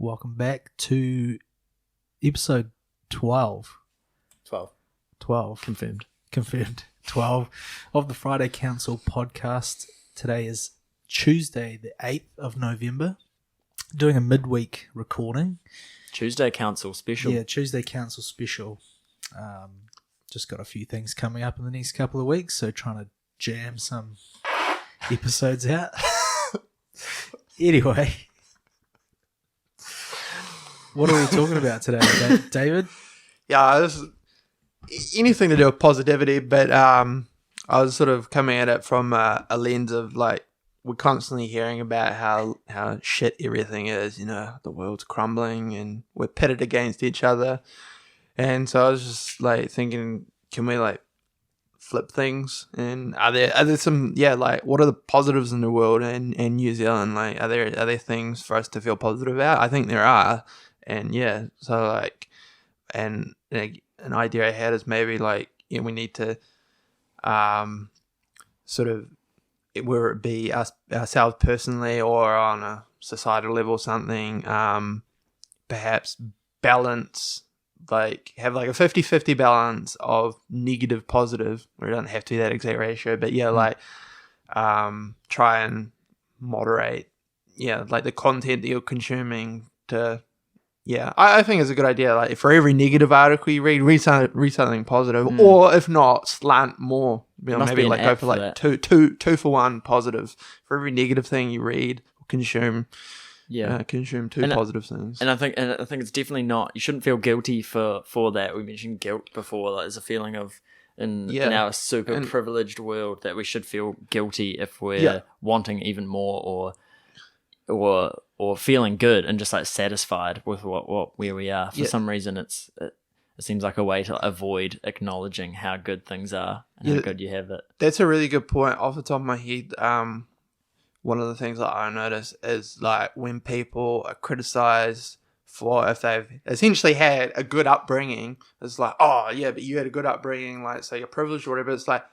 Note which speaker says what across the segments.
Speaker 1: Welcome back to episode 12. 12.
Speaker 2: Confirmed.
Speaker 1: 12 of the Friday Council podcast. Today is Tuesday, the 8th of November. Doing a midweek recording.
Speaker 2: Tuesday Council special.
Speaker 1: Yeah, Tuesday Council special. Just got a few things coming up in the next couple of weeks, so trying to jam some episodes out. Anyway, what are we talking about today, David?
Speaker 3: Yeah, this is anything to do with positivity, but I was sort of coming at it from a lens of like, we're constantly hearing about how shit everything is, you know, the world's crumbling and we're pitted against each other. And so I was just like thinking, can we like flip things? And are there some, like what are the positives in the world and New Zealand? Like, are there things for us to feel positive about? I think there are. And yeah, so like, and an idea I had is maybe like, we need to sort of, whether it be ourselves personally or on a societal level or something, perhaps balance, like have like a 50-50 balance of negative, positive, or it doesn't have to be that exact ratio, but like try and moderate, like the content that you're consuming to, I think it's a good idea. Like for every negative article you read something positive, or if not, slant more. You know, maybe like go for like two for one positive for every negative thing you read or consume. Consume two positive things.
Speaker 2: And I think it's definitely not. You shouldn't feel guilty for that. We mentioned guilt before. Like, there's a feeling of in our super privileged world that we should feel guilty if we're wanting even more or feeling good and just like satisfied with where we are. For some reason, it seems like a way to avoid acknowledging how good things are and how good you have it.
Speaker 3: That's a really good point. Off the top of my head, one of the things that I notice is like when people are criticized for if they've essentially had a good upbringing, it's like, oh yeah, but you had a good upbringing, like say you're privileged or whatever. It's like,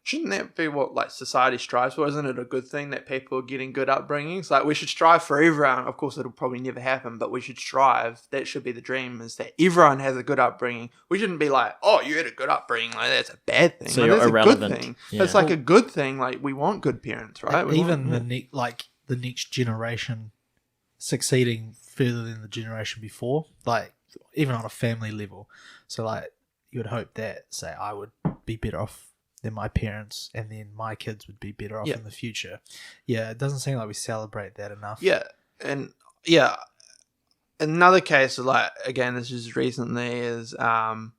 Speaker 3: shouldn't that be what like society strives for? Isn't it a good thing that people are getting good upbringings? Like we should strive for everyone. Of course, it'll probably never happen, but we should strive. That should be the dream, is that everyone has a good upbringing. We shouldn't be like, oh, you had a good upbringing, like that's a bad thing.
Speaker 2: So
Speaker 3: like,
Speaker 2: you're
Speaker 3: that's
Speaker 2: irrelevant.
Speaker 3: A good thing.
Speaker 2: Yeah.
Speaker 3: It's like a good thing. Like we want good parents, right?
Speaker 1: Even the next generation succeeding further than the generation before, like even on a family level. So like you would hope that, say, I would be better off than my parents, and then my kids would be better off in the future. Yeah, it doesn't seem like we celebrate that enough.
Speaker 3: Yeah, and another case of like, again, this is recently is I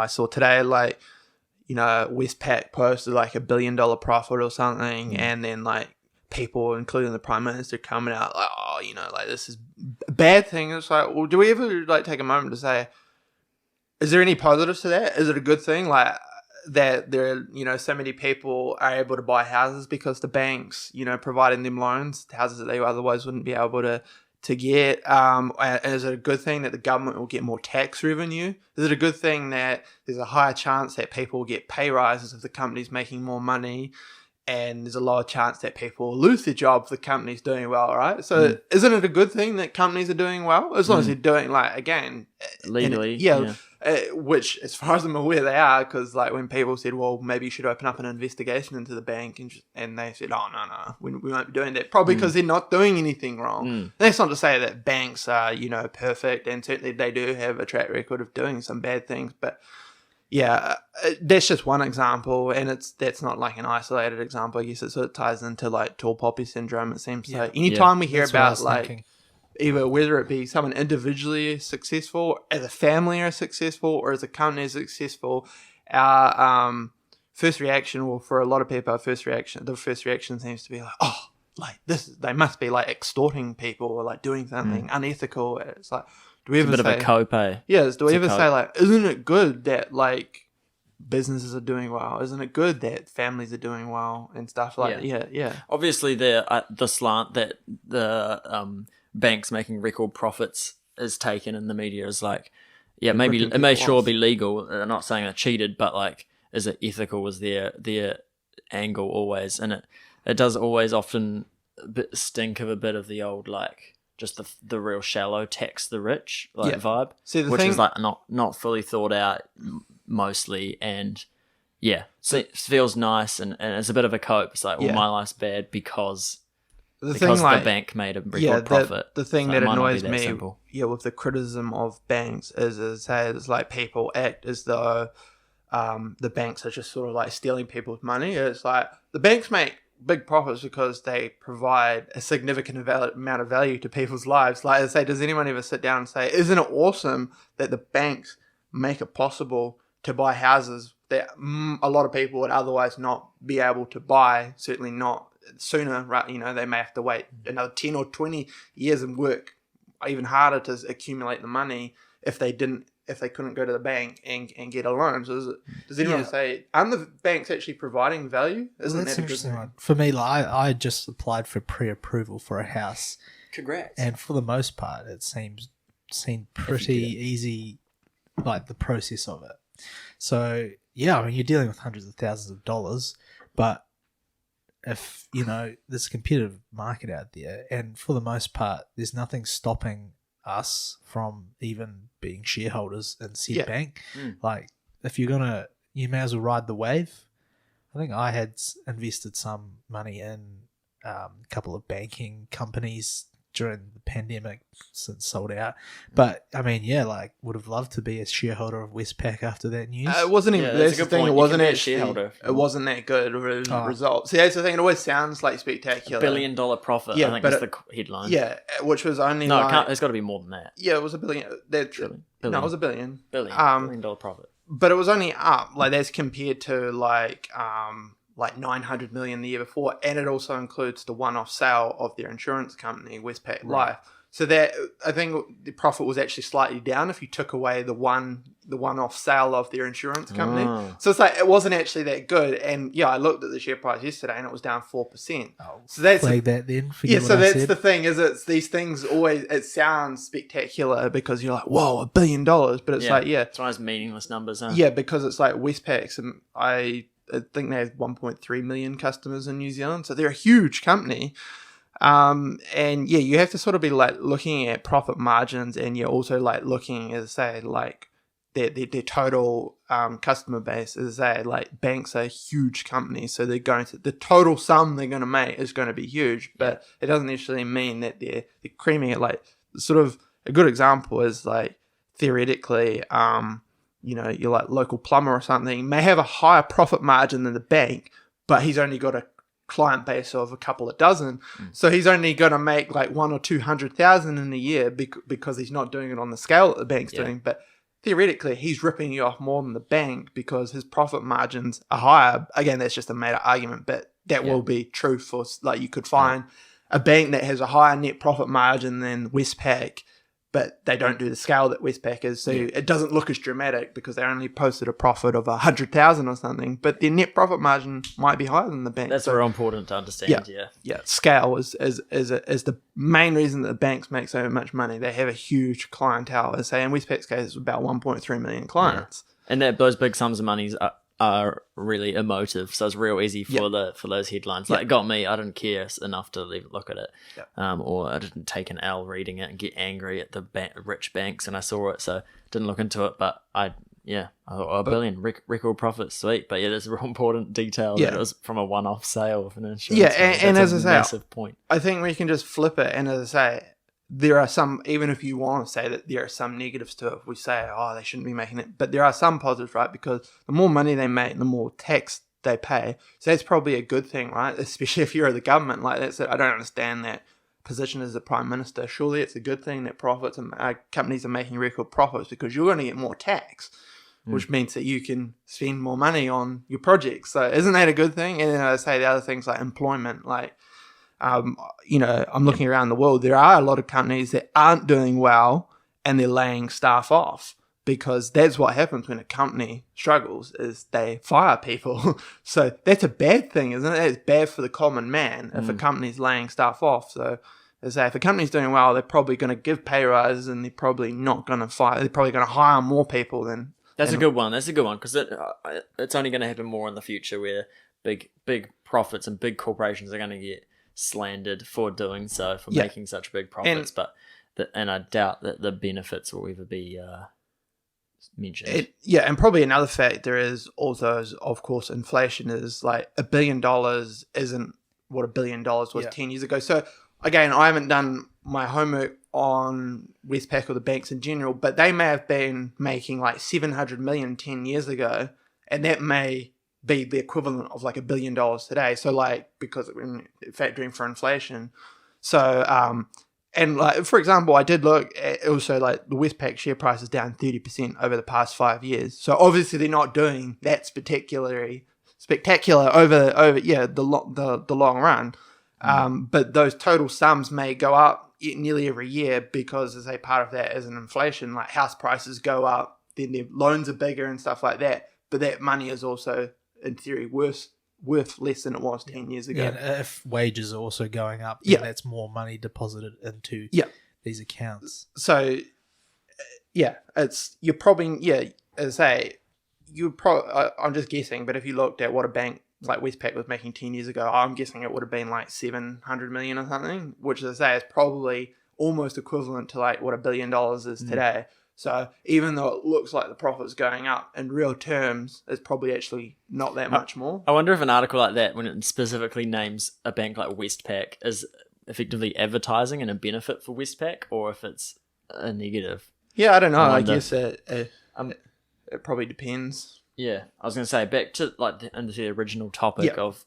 Speaker 3: saw today, like, you know, Westpac posted like $1 billion profit or something, and then like people, including the Prime Minister, coming out like, oh, you know, like this is a bad thing. It's like, well, do we ever like take a moment to say, is there any positives to that? Is it a good thing? Like, that there are, you know, so many people are able to buy houses because the banks, you know, providing them loans, houses that they otherwise wouldn't be able to get. And is it a good thing that the government will get more tax revenue? Is it a good thing that there's a higher chance that people will get pay rises if the company's making more money? And there's a lower chance that people will lose their job if the company's doing well, right? So isn't it a good thing that companies are doing well? As long as they're doing, like, again...
Speaker 2: legally.
Speaker 3: Which, as far as I'm aware, they are, because like when people said, well, maybe you should open up an investigation into the bank, and they said, oh, no, we won't be doing that. Probably because they're not doing anything wrong. That's not to say that banks are, you know, perfect, and certainly they do have a track record of doing some bad things, but... yeah, that's just one example, and that's not like an isolated example. I guess it sort of ties into like tall poppy syndrome. It seems like anytime we hear about like either whether it be someone individually successful, as a family are successful, or as a company is successful, our first reaction, or for a lot of people, the first reaction seems to be like, oh, like this, they must be like extorting people or like doing something unethical. It's like, do we ever
Speaker 2: say... It's a bit of a co-pay.
Speaker 3: Yeah, do we ever say, like, isn't it good that, like, businesses are doing well? Isn't it good that families are doing well and stuff like that? Yeah.
Speaker 2: Obviously, the slant that the banks making record profits is taken in the media is like, maybe it may sure be legal. I'm not saying they're cheated, but, like, is it ethical was their angle always. And it does always often stink of a bit of the old, like, just the real shallow tax the rich vibe,
Speaker 3: which
Speaker 2: is like not fully thought out mostly, and it feels nice and it's a bit of a cope. It's like, my life's bad because the bank made a record profit.
Speaker 3: The thing that annoys me, with the criticism of banks is like people act as though the banks are just sort of like stealing people's money. It's like the banks make big profits because they provide a significant amount of value to people's lives. Like I say, does anyone ever sit down and say, isn't it awesome that the banks make it possible to buy houses that a lot of people would otherwise not be able to buy, certainly not sooner, right? They may have to wait another 10 or 20 years and work even harder to accumulate the money if they couldn't go to the bank and get a loan. So does anyone say, aren't the banks actually providing value? Isn't that
Speaker 1: interesting? One. For me, like, I just applied for pre-approval for a house.
Speaker 2: Congrats.
Speaker 1: And for the most part, it seemed pretty easy, like the process of it. So, I mean, you're dealing with hundreds of thousands of dollars, but if, there's a competitive market out there, and for the most part, there's nothing stopping us from even being shareholders in said bank. Like, if you're gonna, you may as well ride the wave. I think I had invested some money in a couple of banking companies during the pandemic since sold out. But I mean, like, would have loved to be a shareholder of Westpac after that news.
Speaker 3: It wasn't even. That's the thing. It wasn't actually. It wasn't that good result. See, that's the thing. It always sounds like spectacular.
Speaker 2: $1 billion profit. I think that's the headline.
Speaker 3: Yeah, which was only
Speaker 2: it's got to be more than that.
Speaker 3: Yeah, it was $1 billion. Billion. No, it was $1 billion.
Speaker 2: $1 billion profit.
Speaker 3: But it was only up, like, that's compared to like 900 million the year before, and it also includes the one-off sale of their insurance company, Westpac Life. So that, I think the profit was actually slightly down if you took away the one-off sale of their insurance company. So it's like, it wasn't actually that good. And I looked at the share price yesterday and it was down 4%. So that's
Speaker 1: flag that then.
Speaker 3: So that's the thing, is it's these things always, it sounds spectacular because you're like, whoa, $1 billion, but it's like,
Speaker 2: it's one of those meaningless numbers, huh?
Speaker 3: Yeah, because it's like Westpac's, and I think they have 1.3 million customers in New Zealand, so they're a huge company. And you have to sort of be like looking at profit margins, and you're also like looking, as I say, like their total customer base. As I say, like, banks are huge companies, so they're going to, the total sum they're going to make is going to be huge, but it doesn't necessarily mean that they're creaming it. Like, sort of a good example is, like, theoretically, your like local plumber or something may have a higher profit margin than the bank, but he's only got a client base of a couple of dozen, so he's only going to make like 100,000 or 200,000 in a year because he's not doing it on the scale that the bank's doing. But theoretically, he's ripping you off more than the bank because his profit margins are higher. Again, that's just a made up argument, but that will be true for, like, you could find a bank that has a higher net profit margin than Westpac, but they don't do the scale that Westpac is, so it doesn't look as dramatic because they only posted a profit of 100,000 or something, but their net profit margin might be higher than the bank.
Speaker 2: That's real important to understand.
Speaker 3: Scale is the main reason that the banks make so much money. They have a huge clientele. As say in Westpac's case, it's about 1.3 million clients,
Speaker 2: and those big sums of money are really emotive, so it's real easy for those headlines. Like, it got me. I didn't care enough to look at it, or I didn't take an L reading it and get angry at the rich banks, and I saw it, so didn't look into it. But I thought, $1 billion record profit, sweet. But there's a real important detail that it was from a one-off sale of an insurance.
Speaker 3: And as I say,
Speaker 2: massive point.
Speaker 3: I think we can just flip it, and as I say, there are some, even if you want to say that there are some negatives to it, if we say, they shouldn't be making it, but there are some positives, right? Because the more money they make, the more tax they pay. So that's probably a good thing, right? Especially if you're the government. Like, that's it. I don't understand that position as the Prime Minister. Surely it's a good thing that profits and companies are making record profits, because you're going to get more tax, which means that you can spend more money on your projects. So isn't that a good thing? And then I say the other things like employment, like, I'm looking around the world, there are a lot of companies that aren't doing well and they're laying staff off, because that's what happens when a company struggles, is they fire people. So that's a bad thing, isn't it? It's bad for the common man if a company's laying staff off. So as I say, if a company's doing well, they're probably going to give pay rises, and they're probably not going to fire. They're probably going to hire more people than.
Speaker 2: That's a good one. That's a good one, because it's only going to happen more in the future, where big profits and big corporations are going to get slandered for doing so, for making such big profits, and I doubt that the benefits will ever be mentioned.
Speaker 3: And probably another factor is also, of course, inflation is like $1 billion isn't what $1 billion was 10 years ago. So again, I haven't done my homework on Westpac or the banks in general, but they may have been making like 700 million 10 years ago, and that may be the equivalent of like $1 billion today. So like, because when factoring for inflation. So, and like, for example, I did look at also like the Westpac share price is down 30% over the past 5 years. So obviously they're not doing that spectacular over the long run. But those total sums may go up nearly every year because, as a part of that is an inflation, like house prices go up, then their loans are bigger and stuff like that. But that money is also, in theory, worth less than it was 10 years ago.
Speaker 1: And if wages are also going up, then that's more money deposited into these accounts.
Speaker 3: So, you're probably, as I say, I'm just guessing, but if you looked at what a bank like Westpac was making 10 years ago, I'm guessing it would have been like 700 million or something, which, as I say, is probably almost equivalent to like what $1 billion is today. So even though it looks like the profit's going up, in real terms, it's probably actually not that much more.
Speaker 2: I wonder if an article like that, when it specifically names a bank like Westpac, is effectively advertising and a benefit for Westpac, or if it's a negative.
Speaker 3: Yeah, I don't know. I guess it probably depends.
Speaker 2: Yeah, I was going to say, back to like into the original topic of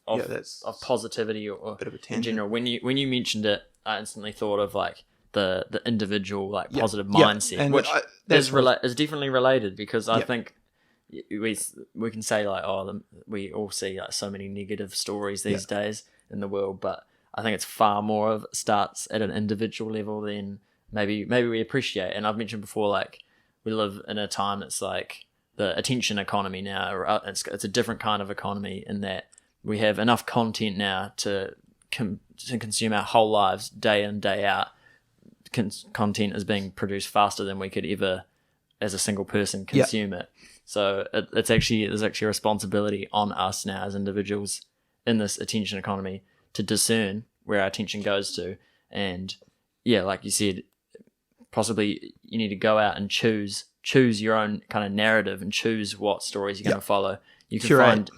Speaker 2: positivity or
Speaker 3: bit of a
Speaker 2: in general. When you mentioned it, I instantly thought of like the individual like positive mindset,
Speaker 3: and
Speaker 2: which is definitely related, because I think we can say like, we all see like so many negative stories these days in the world, but I think it's far more of starts at an individual level than maybe we appreciate. And I've mentioned before, like we live in a time that's like the attention economy now, or it's a different kind of economy in that we have enough content now to consume our whole lives day in, day out. Content is being produced faster than we could ever, as a single person, consume it. So there's actually a responsibility on us now as individuals in this attention economy to discern where our attention goes to. And like you said, possibly you need to go out and choose your own kind of narrative and choose what stories you're going to follow. You can find,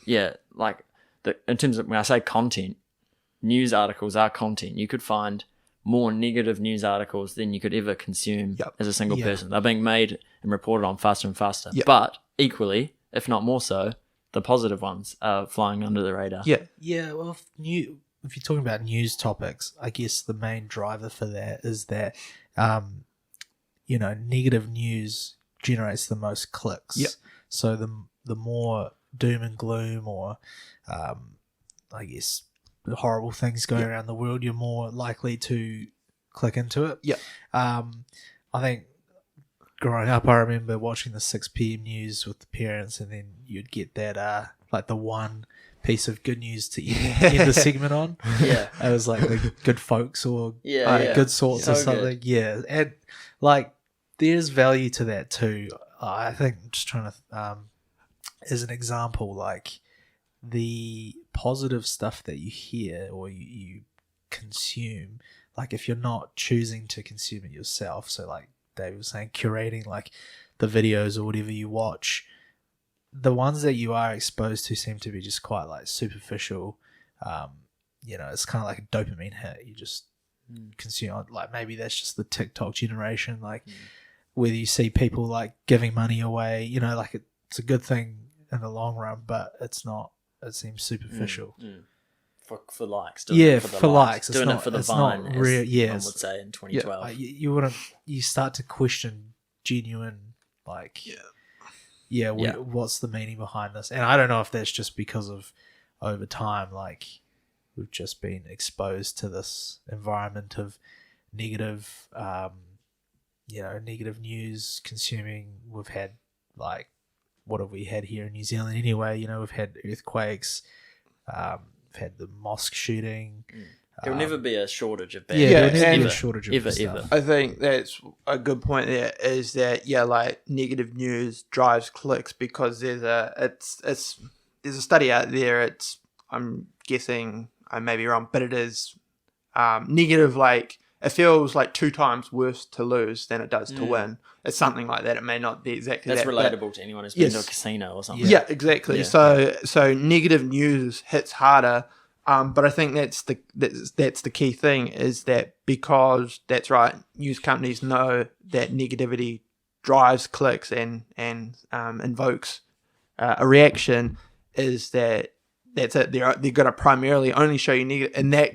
Speaker 2: like in terms of when I say content, news articles are content. You could find more negative news articles than you could ever consume as a single person. They're being made and reported on faster and faster. But equally, if not more so, the positive ones are flying under the radar.
Speaker 1: Yeah. Well, if you're talking about news topics, I guess the main driver for that is that, negative news generates the most clicks. So the more doom and gloom or, I guess, horrible things going around the world, you're more likely to click into it. I think growing up, I remember watching the 6 p.m. news with the parents, and then you'd get that like the one piece of good news to end the segment on. It was like the good folks or good sorts so or something. Good. And like there's value to that too. I think I'm just trying to as an example, like the positive stuff that you hear or you consume, like if you're not choosing to consume it yourself, so like David was saying, curating like the videos or whatever you watch, the ones that you are exposed to seem to be just quite like superficial. It's kind of like a dopamine hit. You just consume, like maybe that's just the TikTok generation, like whether you see people like giving money away, like it's a good thing in the long run, but it's not. It seems superficial.
Speaker 2: For likes.
Speaker 1: For likes.
Speaker 2: Doing it for the Vine,
Speaker 1: not real,
Speaker 2: one would say in 2012.
Speaker 1: You start to question genuine, like, what's the meaning behind this? And I don't know if that's just because of over time, like, we've just been exposed to this environment of negative, negative news consuming. We've had, like, what have we had here in New Zealand anyway? We've had earthquakes, we've had the mosque shooting.
Speaker 2: There will never be a shortage of bad.
Speaker 1: There'll never be a shortage of
Speaker 2: ever.
Speaker 3: I think that's a good point there, is that, like negative news drives clicks because there's a study out there, I'm guessing, I may be wrong, but it is negative, like it feels like 2 times worse to lose than it does to win. It's something like that. It may not be exactly
Speaker 2: that's
Speaker 3: that.
Speaker 2: relatable to anyone who's been to a casino or something.
Speaker 3: Yeah, exactly. Yeah. So negative news hits harder. But I think that's the key thing, is that because that's right, news companies know that negativity drives clicks and invokes a reaction, is that's it. They're going to primarily only show you negative, and that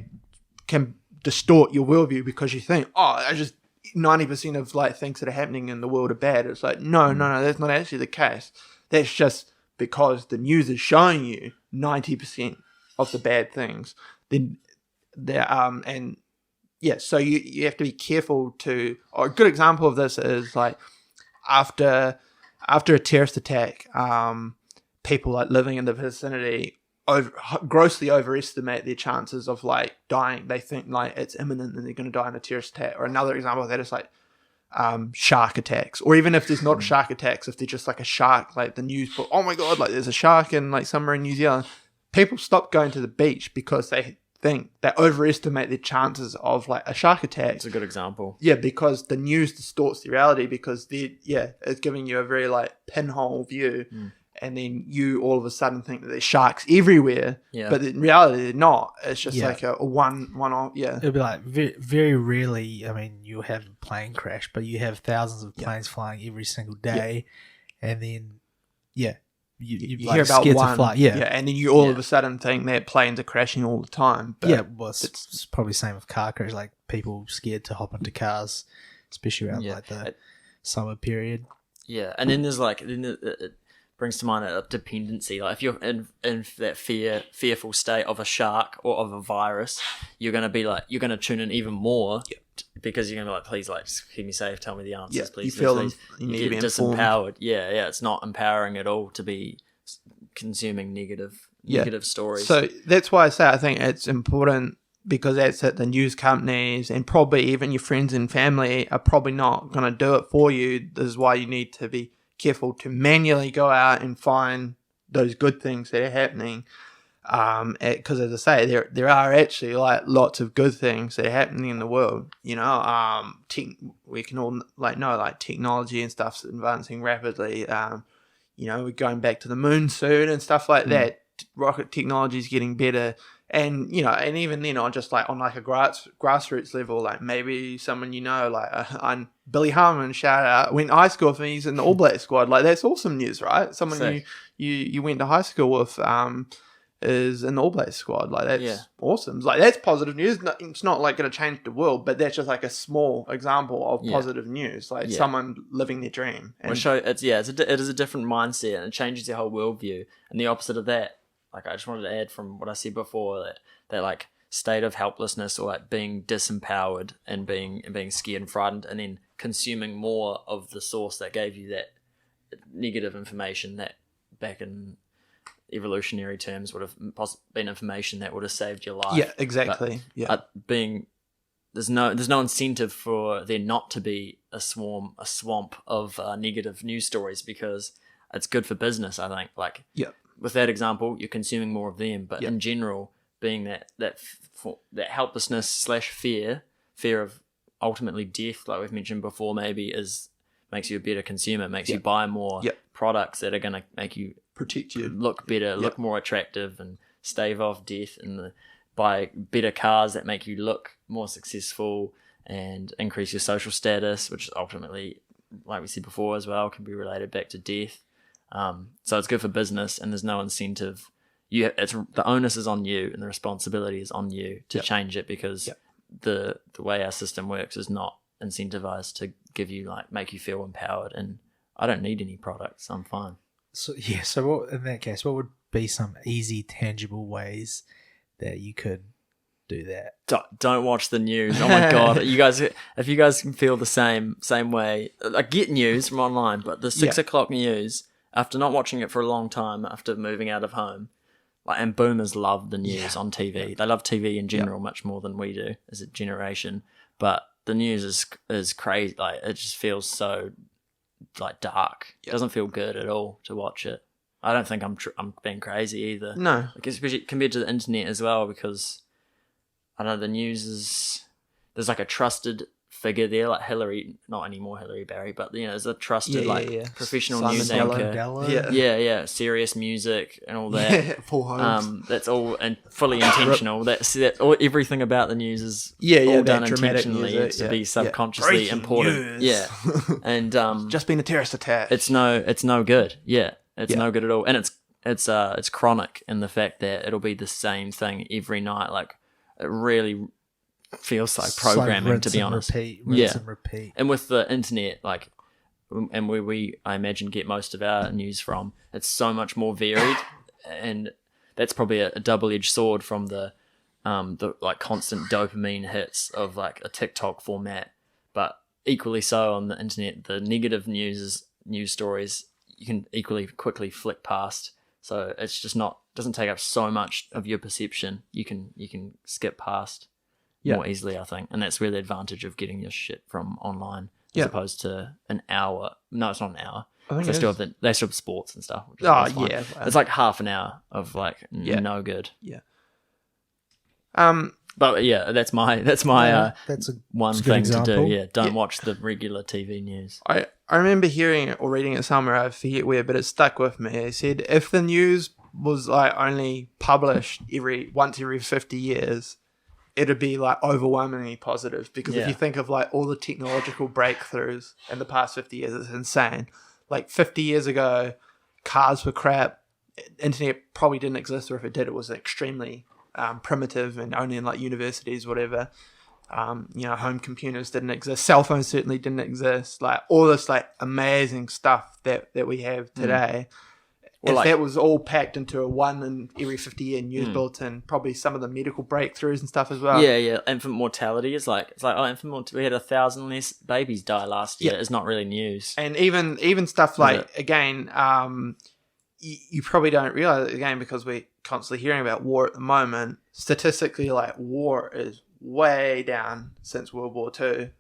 Speaker 3: can distort your worldview, because you think, I just 90% of like things that are happening in the world are bad. It's like, no, that's not actually the case. That's just because the news is showing you 90% of the bad things. Then there so you have to be careful to. A good example of this is like after a terrorist attack, people like living in the vicinity grossly overestimate their chances of like dying. They think like it's imminent and they're going to die in a terrorist attack. Or another example of that is like shark attacks, or even if there's not shark attacks, if they're just like a shark, like the news put, oh my god, like there's a shark in like somewhere in New Zealand, people stop going to the beach because they think they overestimate their chances of like a shark attack.
Speaker 2: It's a good example.
Speaker 3: Yeah, because the news distorts the reality, because it's giving you a very like pinhole view. And then you all of a sudden think that there's sharks everywhere, but in reality they're not. It's just like a one-off. Yeah,
Speaker 1: it'll be like very, very rarely. I mean, you'll have a plane crash, but you have thousands of planes flying every single day, and then you like
Speaker 3: hear about one,
Speaker 1: to fly.
Speaker 3: and then you all of a sudden think that planes are crashing all the time. But
Speaker 1: well, it's probably the same with car crash. Like people scared to hop into cars, especially around like the summer period.
Speaker 2: Yeah, and then there's like it brings to mind a dependency. Like if you're in that fearful state of a shark or of a virus, you're gonna tune in even more because you're gonna be like, please, like, just keep me safe, tell me the answers, please.
Speaker 3: You feel
Speaker 2: please.
Speaker 3: You need to be
Speaker 2: disempowered. Yeah, it's not empowering at all to be consuming negative stories.
Speaker 3: So that's why I say I think it's important, because that's it. The news companies and probably even your friends and family are probably not going to do it for you. This is why you need to be careful to manually go out and find those good things that are happening. Because as I say, there are actually like lots of good things that are happening in the world. You know, we can all like know like technology and stuff's advancing rapidly. You know, we're going back to the moon soon and stuff like that. Rocket technology is getting better. And, you know, and even then on just like on like a grassroots level, like maybe someone, you know, like I'm Billy Harmon, shout out, went to high school with me, he's in the All Black squad. Like that's awesome news, right? Someone you went to high school with is in the All Black squad. Like that's awesome. Like that's positive news. It's not like going to change the world, but that's just like a small example of positive news. Like someone living their dream. And
Speaker 2: it is a different mindset, and it changes your whole worldview. And the opposite of that, like I just wanted to add from what I said before, that like state of helplessness or like being disempowered and being scared and frightened, and then consuming more of the source that gave you that negative information that back in evolutionary terms would have been information that would have saved your life.
Speaker 3: Yeah, exactly.
Speaker 2: But there's no incentive for there not to be a swamp of negative news stories, because it's good for business, I think. Like with that example, you're consuming more of them, but in general, being that helplessness / fear of ultimately death, like we've mentioned before, maybe makes you a better consumer, makes you buy more products that are going to make you
Speaker 3: protect you,
Speaker 2: look better, look more attractive, and stave off death, and buy better cars that make you look more successful and increase your social status, which ultimately, like we said before as well, can be related back to death. So it's good for business, and there's no incentive. The onus is on you, and the responsibility is on you to change it, because the way our system works is not incentivized to make you feel empowered. And I don't need any products. I'm fine.
Speaker 1: So what, in that case, what would be some easy, tangible ways that you could do that?
Speaker 2: Don't watch the news. Oh my god, if you guys can feel the same way, like get news from online, but the 6 o'clock news, after not watching it for a long time, after moving out of home, and boomers love the news on TV. They love TV in general much more than we do as a generation. But the news is crazy. Like it just feels so like dark. It doesn't feel good at all to watch it. I don't think I'm being crazy either.
Speaker 3: No,
Speaker 2: like, especially compared to the internet as well, because I don't know, the news is, there's like a trusted figure there, like Hillary, not anymore Hillary Barry, but there's a trusted professional
Speaker 3: Simon
Speaker 2: news
Speaker 3: Dello.
Speaker 2: anchor. Yeah, serious music and all that.
Speaker 3: Full homes.
Speaker 2: That's all and fully intentional. Everything about the news is all done intentionally
Speaker 3: music,
Speaker 2: to be subconsciously
Speaker 3: Breaking
Speaker 2: important.
Speaker 3: news.
Speaker 2: Yeah, and
Speaker 3: just been a terrorist attack.
Speaker 2: It's no good. Yeah, it's no good at all, and it's chronic in the fact that it'll be the same thing every night. Like it really feels like programming, to be honest.
Speaker 1: Rinse and repeat.
Speaker 2: And with the internet, like, and where I imagine get most of our news from, it's so much more varied, and that's probably a double-edged sword from the like constant dopamine hits of like a TikTok format, but equally so on the internet, the negative news stories you can equally quickly flick past. So it's just doesn't take up so much of your perception. You can skip past more easily, I think, and that's really the advantage of getting your shit from online as opposed to an hour. No, it's not an hour.
Speaker 3: I think
Speaker 2: they still have sports and stuff. Which is it's like half an hour of like no good.
Speaker 3: Yeah.
Speaker 2: But yeah, that's my
Speaker 1: that's
Speaker 2: one thing example. To do. Yeah, don't watch the regular TV news.
Speaker 3: I remember hearing it or reading it somewhere. I forget where, but it stuck with me. It said if the news was like only published once every 50 years. It'd be like overwhelmingly positive because if you think of like all the technological breakthroughs in the past 50 years, it's insane. Like 50 years ago, cars were crap. Internet probably didn't exist, or if it did, it was extremely primitive and only in like universities, whatever. Home computers didn't exist. Cell phones certainly didn't exist. Like all this like amazing stuff that we have today. Well, if that was all packed into a one in every 50-year news bulletin, probably some of the medical breakthroughs and stuff as well.
Speaker 2: Yeah. Infant mortality is like we had 1,000 less babies die last year. It's not really news.
Speaker 3: And even stuff like again, you probably don't realize it again because we're constantly hearing about war at the moment. Statistically, like war is way down since World War II.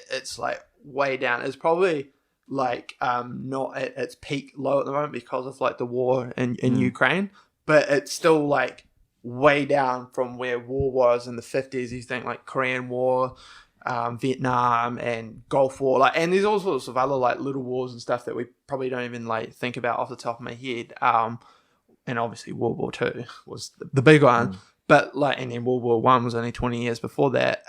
Speaker 3: It's like way down. It's probably like not at its peak low at the moment because of like the war in Ukraine, but it's still like way down from where war was in the 50s. You think like Korean War, Vietnam and Gulf War, like, and there's all sorts of other like little wars and stuff that we probably don't even like think about off the top of my head. And obviously World War II was the big one. But like, and then World War One was only 20 years before that.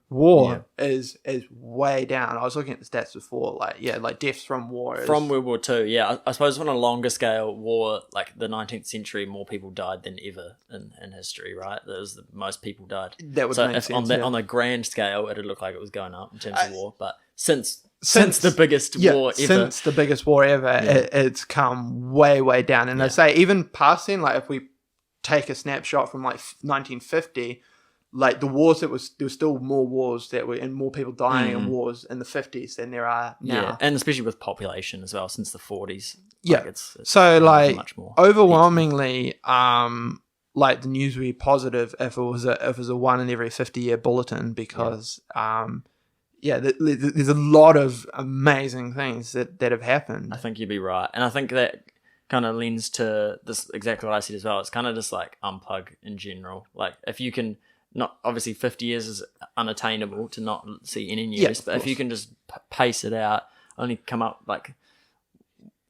Speaker 3: War is way down. I was looking at the stats before, like deaths from war
Speaker 2: from World War Two. Yeah, I suppose on a longer scale, war like the 19th century, more people died than ever in history. Right, that was the most people died.
Speaker 3: That would make sense.
Speaker 2: On a grand scale, it'd look like it was going up in terms of war. But since the biggest war ever,
Speaker 3: since the biggest war ever, it's come way down. And I say even past then, like if we take a snapshot from like 1950, like the wars there was still more wars that were and more people dying in wars in the 50s than there are now.
Speaker 2: Yeah, and especially with population as well since the 40s.
Speaker 3: Yeah,
Speaker 2: it's
Speaker 3: so like
Speaker 2: much more
Speaker 3: overwhelmingly, like the news would be positive if it was a one in every 50-year bulletin because there's a lot of amazing things that have happened.
Speaker 2: I think you'd be right, and I think that kind of lends to this exactly what I said as well. It's kind of just like unplug in general. Like if you can not, obviously 50 years is unattainable to not see any news, but if you can just pace it out, only come up like,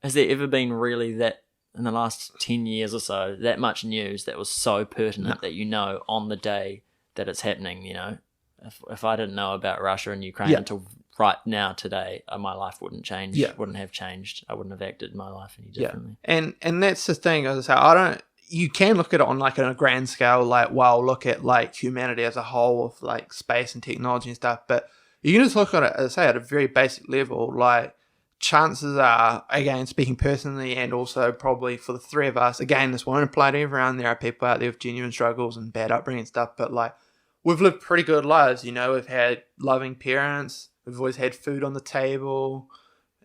Speaker 2: has there ever been really that in the last 10 years or so, that much news that was so pertinent that on the day that it's happening, if I didn't know about Russia and Ukraine until right now today, my life wouldn't change. Wouldn't have changed. I wouldn't have acted my life any differently.
Speaker 3: And that's the thing. As I say, you can look at it on like on a grand scale, like look at like humanity as a whole of like space and technology and stuff. But you can just look at it, as I say, at a very basic level. Like chances are, again, speaking personally, and also probably for the three of us, again, this won't apply to everyone. There are people out there with genuine struggles and bad upbringing and stuff. But like we've lived pretty good lives. We've had loving parents. We've always had food on the table,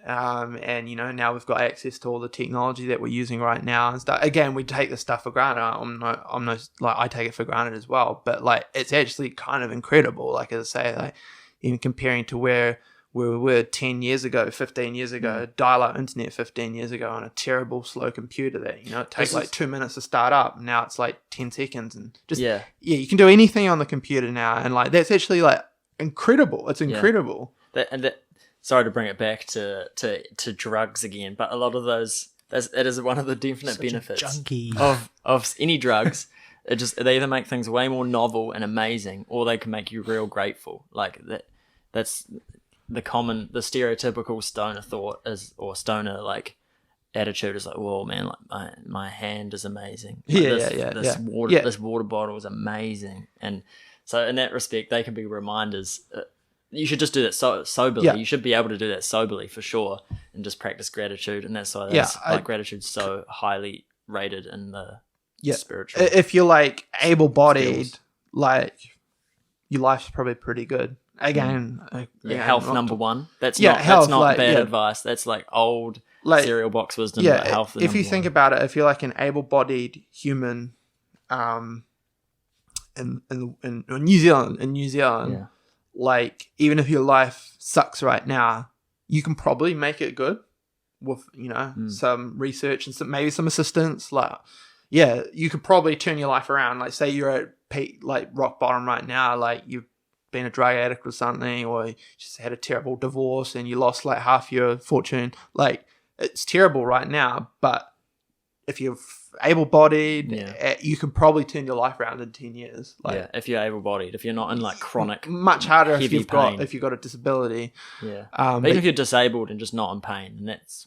Speaker 3: and now we've got access to all the technology that we're using right now and stuff. Again, we take this stuff for granted. I take it for granted as well. But like, it's actually kind of incredible. Like as I say, like even comparing to where where we were 10 years ago, 15 years ago, dial-up internet 15 years ago on a terrible slow computer that, it takes like 2 minutes to start up. Now it's like 10 seconds and just, you can do anything on the computer now. And like, that's actually like incredible. It's incredible.
Speaker 2: Sorry to bring it back to drugs again, but a lot of those, it is one of the definite benefits of any drugs. They either make things way more novel and amazing, or they can make you real grateful. Like that's the stereotypical stoner thought or stoner like attitude is like, whoa man, like my hand is amazing. Like this water bottle is amazing. And so in that respect, they can be reminders. You should just do that soberly. Yeah. You should be able to do that soberly for sure, and just practice gratitude. And that's why gratitude's so highly rated in the spiritual.
Speaker 3: If you're like able-bodied, skills. Like your life's probably pretty good. Again,
Speaker 2: health number one. That's not bad advice. That's like old cereal box wisdom. Yeah, but health.
Speaker 3: If you think about it, if you're like an able-bodied human, in New Zealand. Like, even if your life sucks right now, you can probably make it good with, some research and maybe some assistance. Like, you could probably turn your life around. Like, say you're at peak, like rock bottom right now, like you've been a drug addict or something, or you just had a terrible divorce and you lost like half your fortune. Like, it's terrible right now, but if you're able-bodied, you can probably turn your life around in 10 years. Like,
Speaker 2: if you're able-bodied, if you're not in like chronic,
Speaker 3: much harder if you've got a disability.
Speaker 2: But even if you're disabled and just not in pain, and it's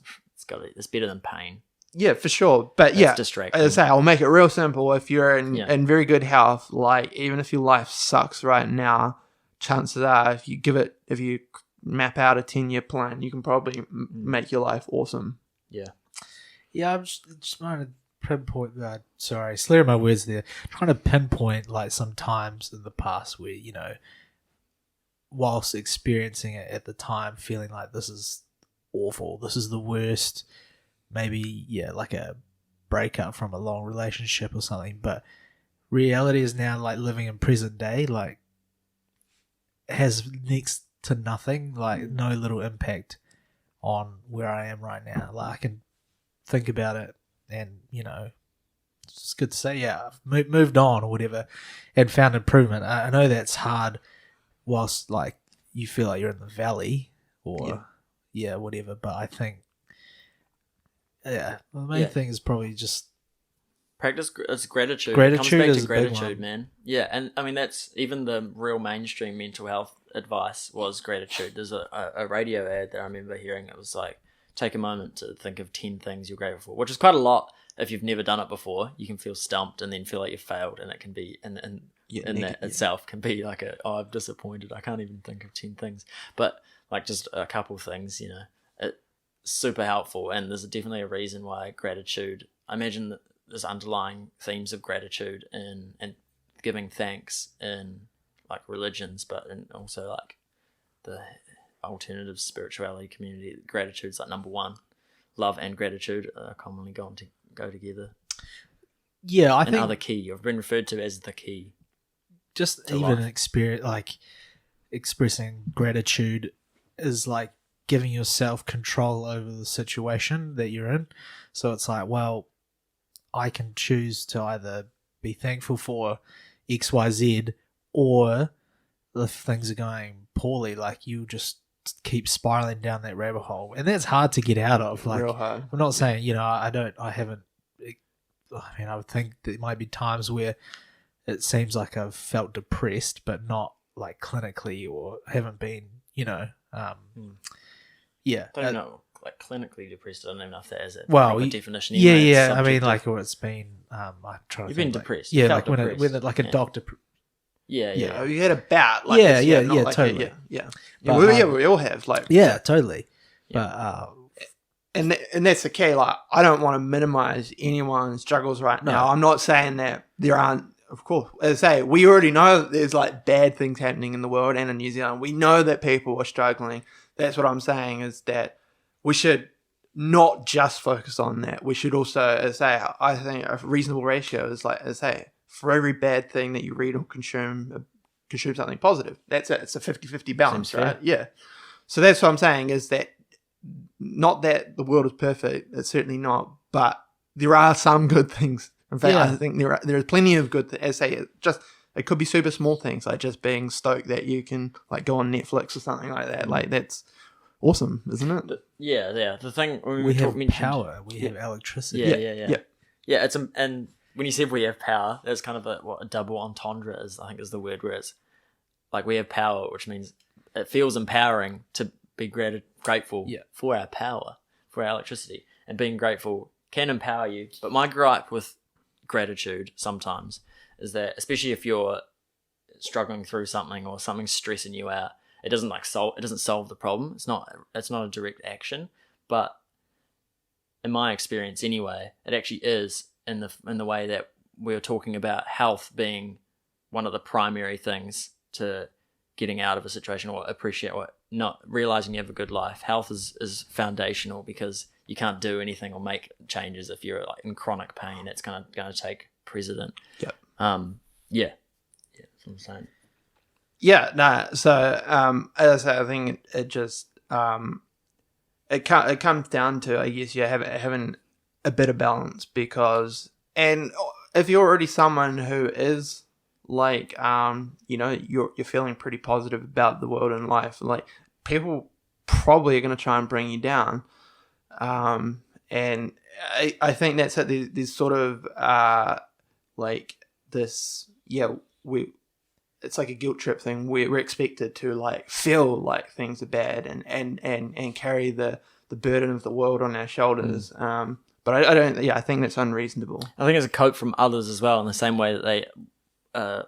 Speaker 2: better than pain.
Speaker 3: Yeah, for sure. But
Speaker 2: that's distracting.
Speaker 3: As I say, I'll make it real simple. If you're in very good health, like even if your life sucks right now, chances are if you map out a 10-year plan, you can probably make your life awesome.
Speaker 1: Yeah, I'm just trying to pinpoint that. Sorry, slurring my words there. Trying to pinpoint like some times in the past where, whilst experiencing it at the time, feeling like this is awful, this is the worst, maybe, like a breakup from a long relationship or something, but reality is now like living in present day, like has next to nothing, like no little impact on where I am right now. Like I can think about it and it's good to say I've moved on or whatever and found improvement. I know that's hard whilst like you feel like you're in the valley or whatever, but I think the main thing is probably just
Speaker 2: practice. It's gratitude. It comes back to gratitude, man. And I mean that's even the real mainstream mental health advice was gratitude. There's a radio ad that I remember hearing. It was like, take a moment to think of 10 things you're grateful for, which is quite a lot if you've never done it before. You can feel stumped and then feel like you've failed, and it can be itself can be like I'm disappointed. I can't even think of 10 things, but like just a couple of things, it's super helpful. And there's definitely a reason why gratitude. I imagine that there's underlying themes of gratitude and giving thanks in like religions, but also like the alternative spirituality community. Gratitude's like number one. Love and gratitude are commonly go together.
Speaker 1: I think
Speaker 2: are the key. You've been referred to as the key.
Speaker 1: Just even experience like expressing gratitude is like giving yourself control over the situation that you're in. So it's like, well, I can choose to either be thankful for XYZ, or if things are going poorly, like you just keep spiraling down that rabbit hole, and that's hard to get out of. Like,
Speaker 3: real hard.
Speaker 1: I'm not saying I would think there might be times where it seems like I've felt depressed, but not like clinically, or haven't been,
Speaker 2: I don't know, like clinically depressed. I don't even know if that is a definition.
Speaker 1: I mean, like, or it's been. I'm trying to.
Speaker 2: You've been depressed.
Speaker 1: Yeah, like when a doctor.
Speaker 3: Yeah. You had a bout.
Speaker 1: Like totally.
Speaker 3: We all have. Like,
Speaker 1: totally.
Speaker 3: Yeah. But and that's the key. Like, I don't want to minimize anyone's struggles right now. I'm not saying that there aren't. Of course, as I say, we already know that there's like bad things happening in the world and in New Zealand. We know that people are struggling. That's what I'm saying, is that we should not just focus on that. We should also, as I say, I think a reasonable ratio is like, as I say, for every bad thing that you read or consume something positive. That's it. It's a 50-50 balance, right? Yeah. So that's what I'm saying, is that not that the world is perfect, it's certainly not, but there are some good things. In fact, I think there are plenty of good things. As I say, it could be super small things, like just being stoked that you can like go on Netflix or something like that. Like that's awesome, isn't it?
Speaker 2: Yeah. The thing
Speaker 1: we have power, we have electricity.
Speaker 2: Yeah. It's and when you said we have power, there's kind of a double entendre is, I think, is the word, where it's like we have power, which means it feels empowering to be grateful for our power, for our electricity, and being grateful can empower you. But my gripe with gratitude sometimes is that, especially if you're struggling through something or something's stressing you out, it doesn't solve the problem. It's not a direct action, but in my experience anyway, it actually is, in the way that we were talking about health being one of the primary things to getting out of a situation, or appreciate, or not realizing you have a good life. Health is foundational, because you can't do anything or make changes if you're like in chronic pain. It's going to take precedent.
Speaker 3: Yep.
Speaker 2: Yeah. That's what I'm saying.
Speaker 3: Yeah, no. So, as I say, I think it just it comes down to, I guess, having a bit of balance, because, and if you're already someone who is like, you're feeling pretty positive about the world and life, like, people probably are going to try and bring you down, and I think that's it. There's sort of like this, it's like a guilt trip thing. We're expected to like feel like things are bad and carry the burden of the world on our shoulders. But I don't. Yeah, I think that's unreasonable.
Speaker 2: I think it's a cope from others as well, in the same way that they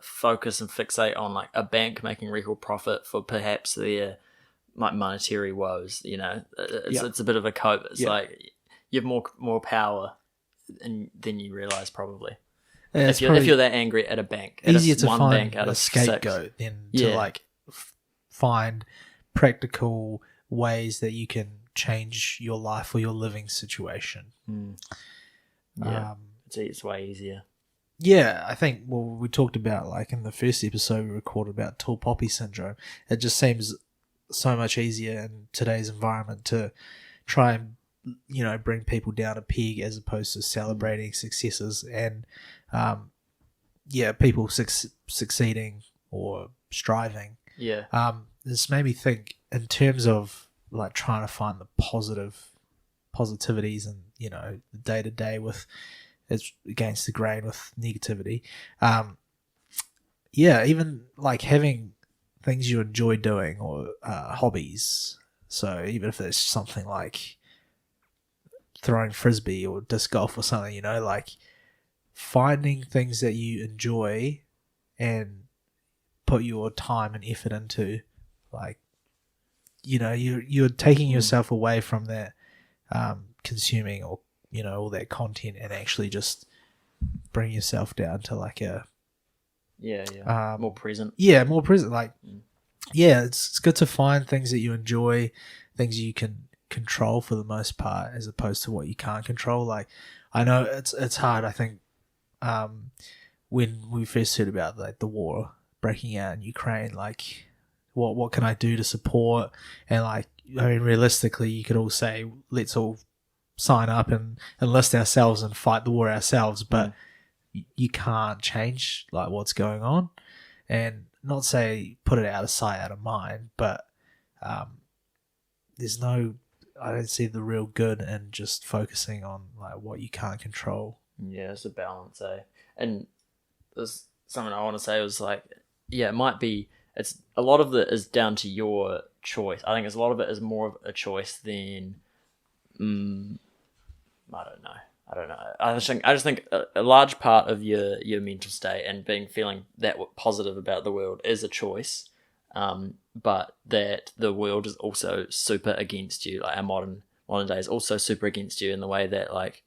Speaker 2: focus and fixate on like a bank making record profit for perhaps their like monetary woes. It's a bit of a cope. It's like you have more power than you realize, probably. Yeah, if you're that angry at a bank,
Speaker 1: easier to find a scapegoat than to like find practical ways that you can change your life or your living situation.
Speaker 2: It's way easier.
Speaker 1: Yeah, I think, we talked about, like, in the first episode we recorded about tall poppy syndrome. It just seems so much easier in today's environment to try and, bring people down a peg as opposed to celebrating successes and, people succeeding or striving.
Speaker 2: Yeah.
Speaker 1: This made me think in terms of, like, trying to find the positivities and, the day-to-day with, it's against the grain with negativity. Even like having things you enjoy doing, or hobbies. So even if it's something like throwing frisbee or disc golf or something, like finding things that you enjoy and put your time and effort into, like, you're taking yourself away from that consuming or all that content, and actually just bring yourself down to like a
Speaker 2: more present.
Speaker 1: More present. Like, it's good to find things that you enjoy, things you can control for the most part, as opposed to what you can't control. Like, I know it's hard. I think when we first heard about like the war breaking out in Ukraine, like what can I do to support? And like, I mean, realistically, you could all say, let's all sign up and enlist ourselves and fight the war ourselves, but you can't change like what's going on, and not say put it out of sight, out of mind, but I don't see the real good in just focusing on like what you can't control.
Speaker 2: Yeah, it's a balance, and there's something I want to say was like, it might be, it's a lot of it is down to your choice. I think a lot of it is more of a choice than I don't know. I just think a large part of your mental state and feeling that positive about the world is a choice, but that the world is also super against you. Like, our modern day is also super against you in the way that like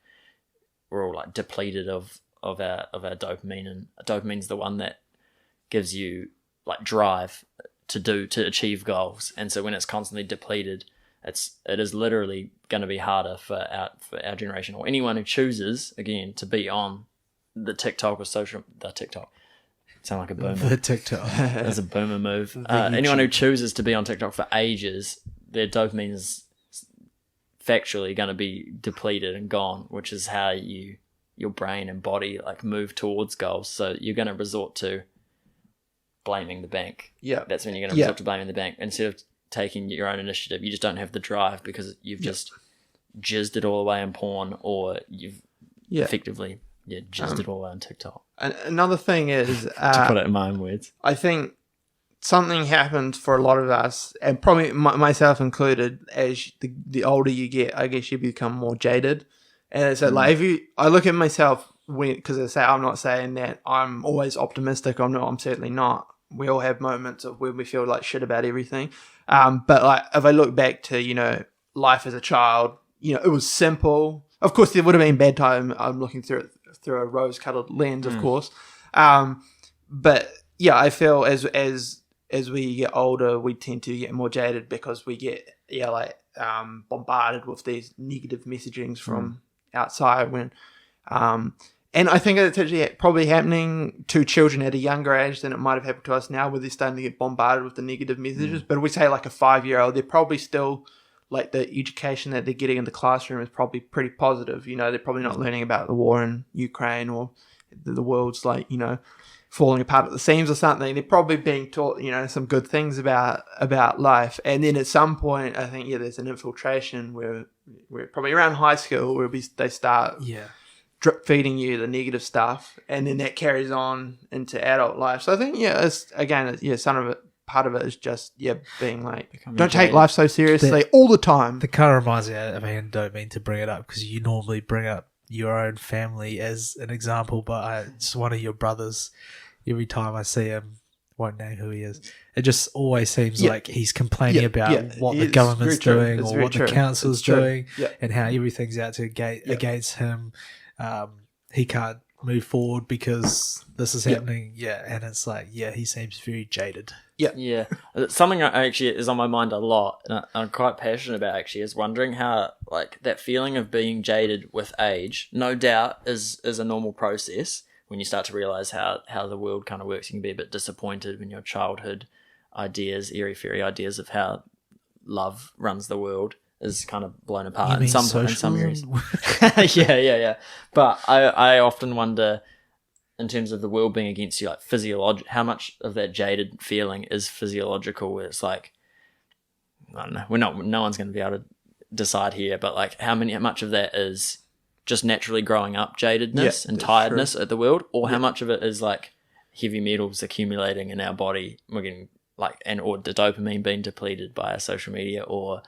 Speaker 2: we're all like depleted of our dopamine, and dopamine's the one that gives you like drive to achieve goals, and so when it's constantly depleted, it is literally going to be harder for our generation, or anyone who chooses, again, to be on the TikTok or the TikTok. Sound like a boomer.
Speaker 1: The TikTok.
Speaker 2: That's a boomer move. Anyone who chooses to be on TikTok for ages, their dopamine is factually going to be depleted and gone, which is how your brain and body like move towards goals. So you're going to resort to blaming the bank.
Speaker 3: Yeah.
Speaker 2: That's when you're going to resort to blaming the bank. Instead of taking your own initiative, you just don't have the drive because you've just jizzed it all away in porn, or you've effectively jizzed it all away on TikTok.
Speaker 3: Another thing is...
Speaker 2: to put it in my own words.
Speaker 3: I think something happens for a lot of us, and probably myself included, as the older you get, I guess you become more jaded. And it's like, I look at myself, because I say, I'm not saying that I'm always optimistic. I'm certainly not. We all have moments of where we feel like shit about everything. But like, if I look back to, life as a child, it was simple. Of course, there would have been bad time. I'm looking through a rose-colored lens, of course. But yeah, I feel as we get older, we tend to get more jaded because we get bombarded with these negative messagings from outside. And I think it's actually probably happening to children at a younger age than it might have happened to us now, where they're starting to get bombarded with the negative messages. But if we say like a 5-year-old, they're probably still, like, the education that they're getting in the classroom is probably pretty positive. They're probably not learning about the war in Ukraine, or the world's like, falling apart at the seams or something. They're probably being taught, some good things about life. And then at some point, I think, there's an infiltration where probably around high school where they start drip feeding you the negative stuff, and then that carries on into adult life. So I think, some of it, part of it is just being like, don't take life so seriously all the time.
Speaker 1: That kind of reminds me, don't mean to bring it up because you normally bring up your own family as an example, but it's one of your brothers. Every time I see him, won't name who he is, it just always seems like he's complaining about what the government's doing or what the council's doing, and how everything's out to against him. He can't move forward because this is happening. And it's like, he seems very jaded.
Speaker 2: Something actually is on my mind a lot, and I'm quite passionate about, actually, is wondering how, like, that feeling of being jaded with age, no doubt is a normal process when you start to realize how the world kind of works. You can be a bit disappointed when your childhood ideas, airy-fairy ideas of how love runs the world is kind of blown apart in some areas. But I often wonder, in terms of the world being against you, like how much of that jaded feeling is physiological, where it's like, I don't know, no one's going to be able to decide here, but like how much of that is just naturally growing up jadedness and tiredness at the world, or how much of it is like heavy metals accumulating in our body, we're getting or the dopamine being depleted by our social media, or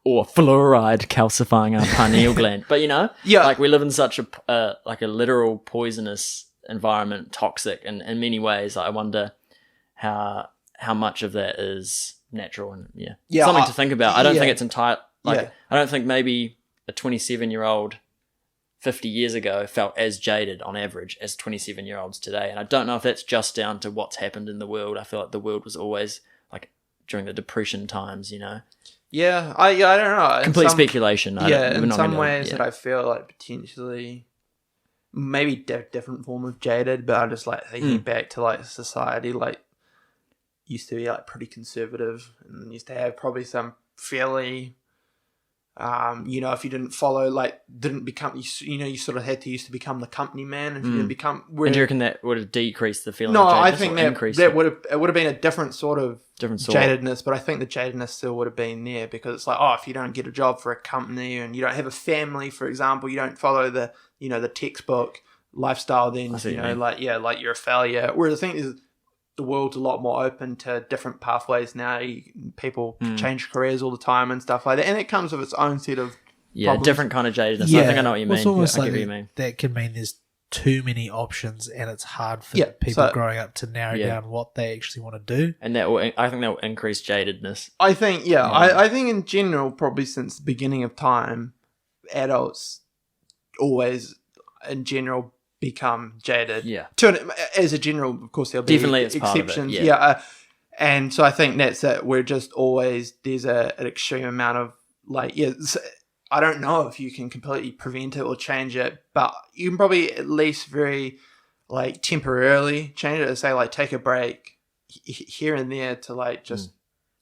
Speaker 2: fluoride calcifying our pineal gland. But like, we live in such a literal poisonous environment, toxic in many ways. I wonder how much of that is natural, and something to think about. I don't think it's entire. I don't think maybe a 27-year-old 50 years ago felt as jaded on average as 27-year-olds today. And I don't know if that's just down to what's happened in the world. I feel like the world was always like during the Depression times,
Speaker 3: Yeah, I don't know.
Speaker 2: Complete speculation.
Speaker 3: In some ways that I feel like potentially maybe different form of jaded, but I just like thinking back to like society, like used to be like pretty conservative and used to have probably some fairly, if you didn't follow, like didn't become, you sort of had to used to become the company man. If you didn't become,
Speaker 2: and do you reckon that would have decreased the feeling?
Speaker 3: No,
Speaker 2: of
Speaker 3: I think that would have been a different sort of jadedness, but I think the jadedness still would have been there, because it's like, if you don't get a job for a company and you don't have a family, for example, you don't follow the the textbook lifestyle, then you're a failure. Whereas I think the world's a lot more open to different pathways now. People change careers all the time and stuff like that, and it comes with its own set of problems.
Speaker 2: Different kind of jadedness. I think I know what you mean.
Speaker 1: It's almost
Speaker 2: I get what you mean.
Speaker 1: That can mean there's too many options, and it's hard for people growing up to narrow down what they actually want to do.
Speaker 2: And I think that will increase jadedness.
Speaker 3: I think, I think in general, probably since the beginning of time, adults always, in general, become jaded. As a general, of course, there'll be
Speaker 2: definitely
Speaker 3: exceptions. And so I think that's it. We're just always, there's an extreme amount of I don't know if you can completely prevent it or change it, but you can probably at least very temporarily change it. Say take a break here and there to just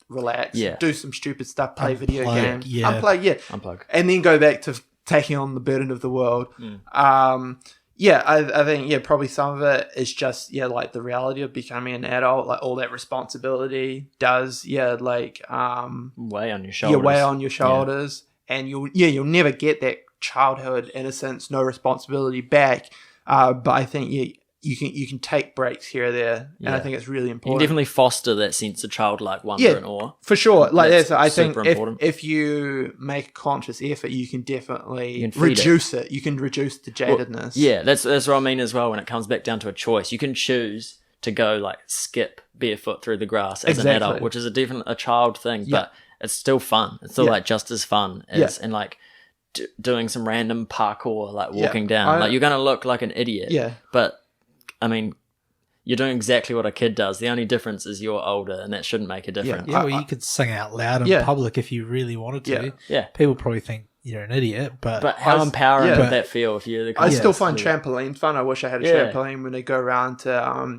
Speaker 3: relax,
Speaker 2: Yeah.
Speaker 3: do some stupid stuff, play video
Speaker 1: Unplug,
Speaker 3: games,
Speaker 1: yeah.
Speaker 2: Unplug.
Speaker 3: and then go back to taking on the burden of the world. I think probably some of it is just like the reality of becoming an adult, like all that responsibility does
Speaker 2: weigh on your shoulders.
Speaker 3: weigh on your shoulders, and you'll never get that childhood innocence, no responsibility back. But I think you can take breaks here or there, and I think it's really
Speaker 2: You
Speaker 3: important.
Speaker 2: can definitely foster that sense of childlike wonder and awe.
Speaker 3: For sure. Like
Speaker 2: That's
Speaker 3: I think
Speaker 2: super important.
Speaker 3: if you make a conscious effort, you can definitely
Speaker 2: You can feed
Speaker 3: reduce it. You can reduce the jadedness.
Speaker 2: That's what I mean as well. When it comes back down to a choice, you can choose to go like skip barefoot through the grass as an adult, which is a child thing, but it's still fun. It's still like just as fun as and like doing some random parkour, like walking down. Like you're gonna look like an idiot.
Speaker 3: Yeah.
Speaker 2: But I mean, you're doing exactly what a kid does. The only difference is you're older, and that shouldn't make a difference.
Speaker 1: Yeah, well, you could sing out loud in public if you really wanted to.
Speaker 2: Yeah.
Speaker 1: People probably think you're an idiot, but
Speaker 2: how empowering would that feel if you're the
Speaker 3: I still find trampolines fun. I wish I had a trampoline when I go around to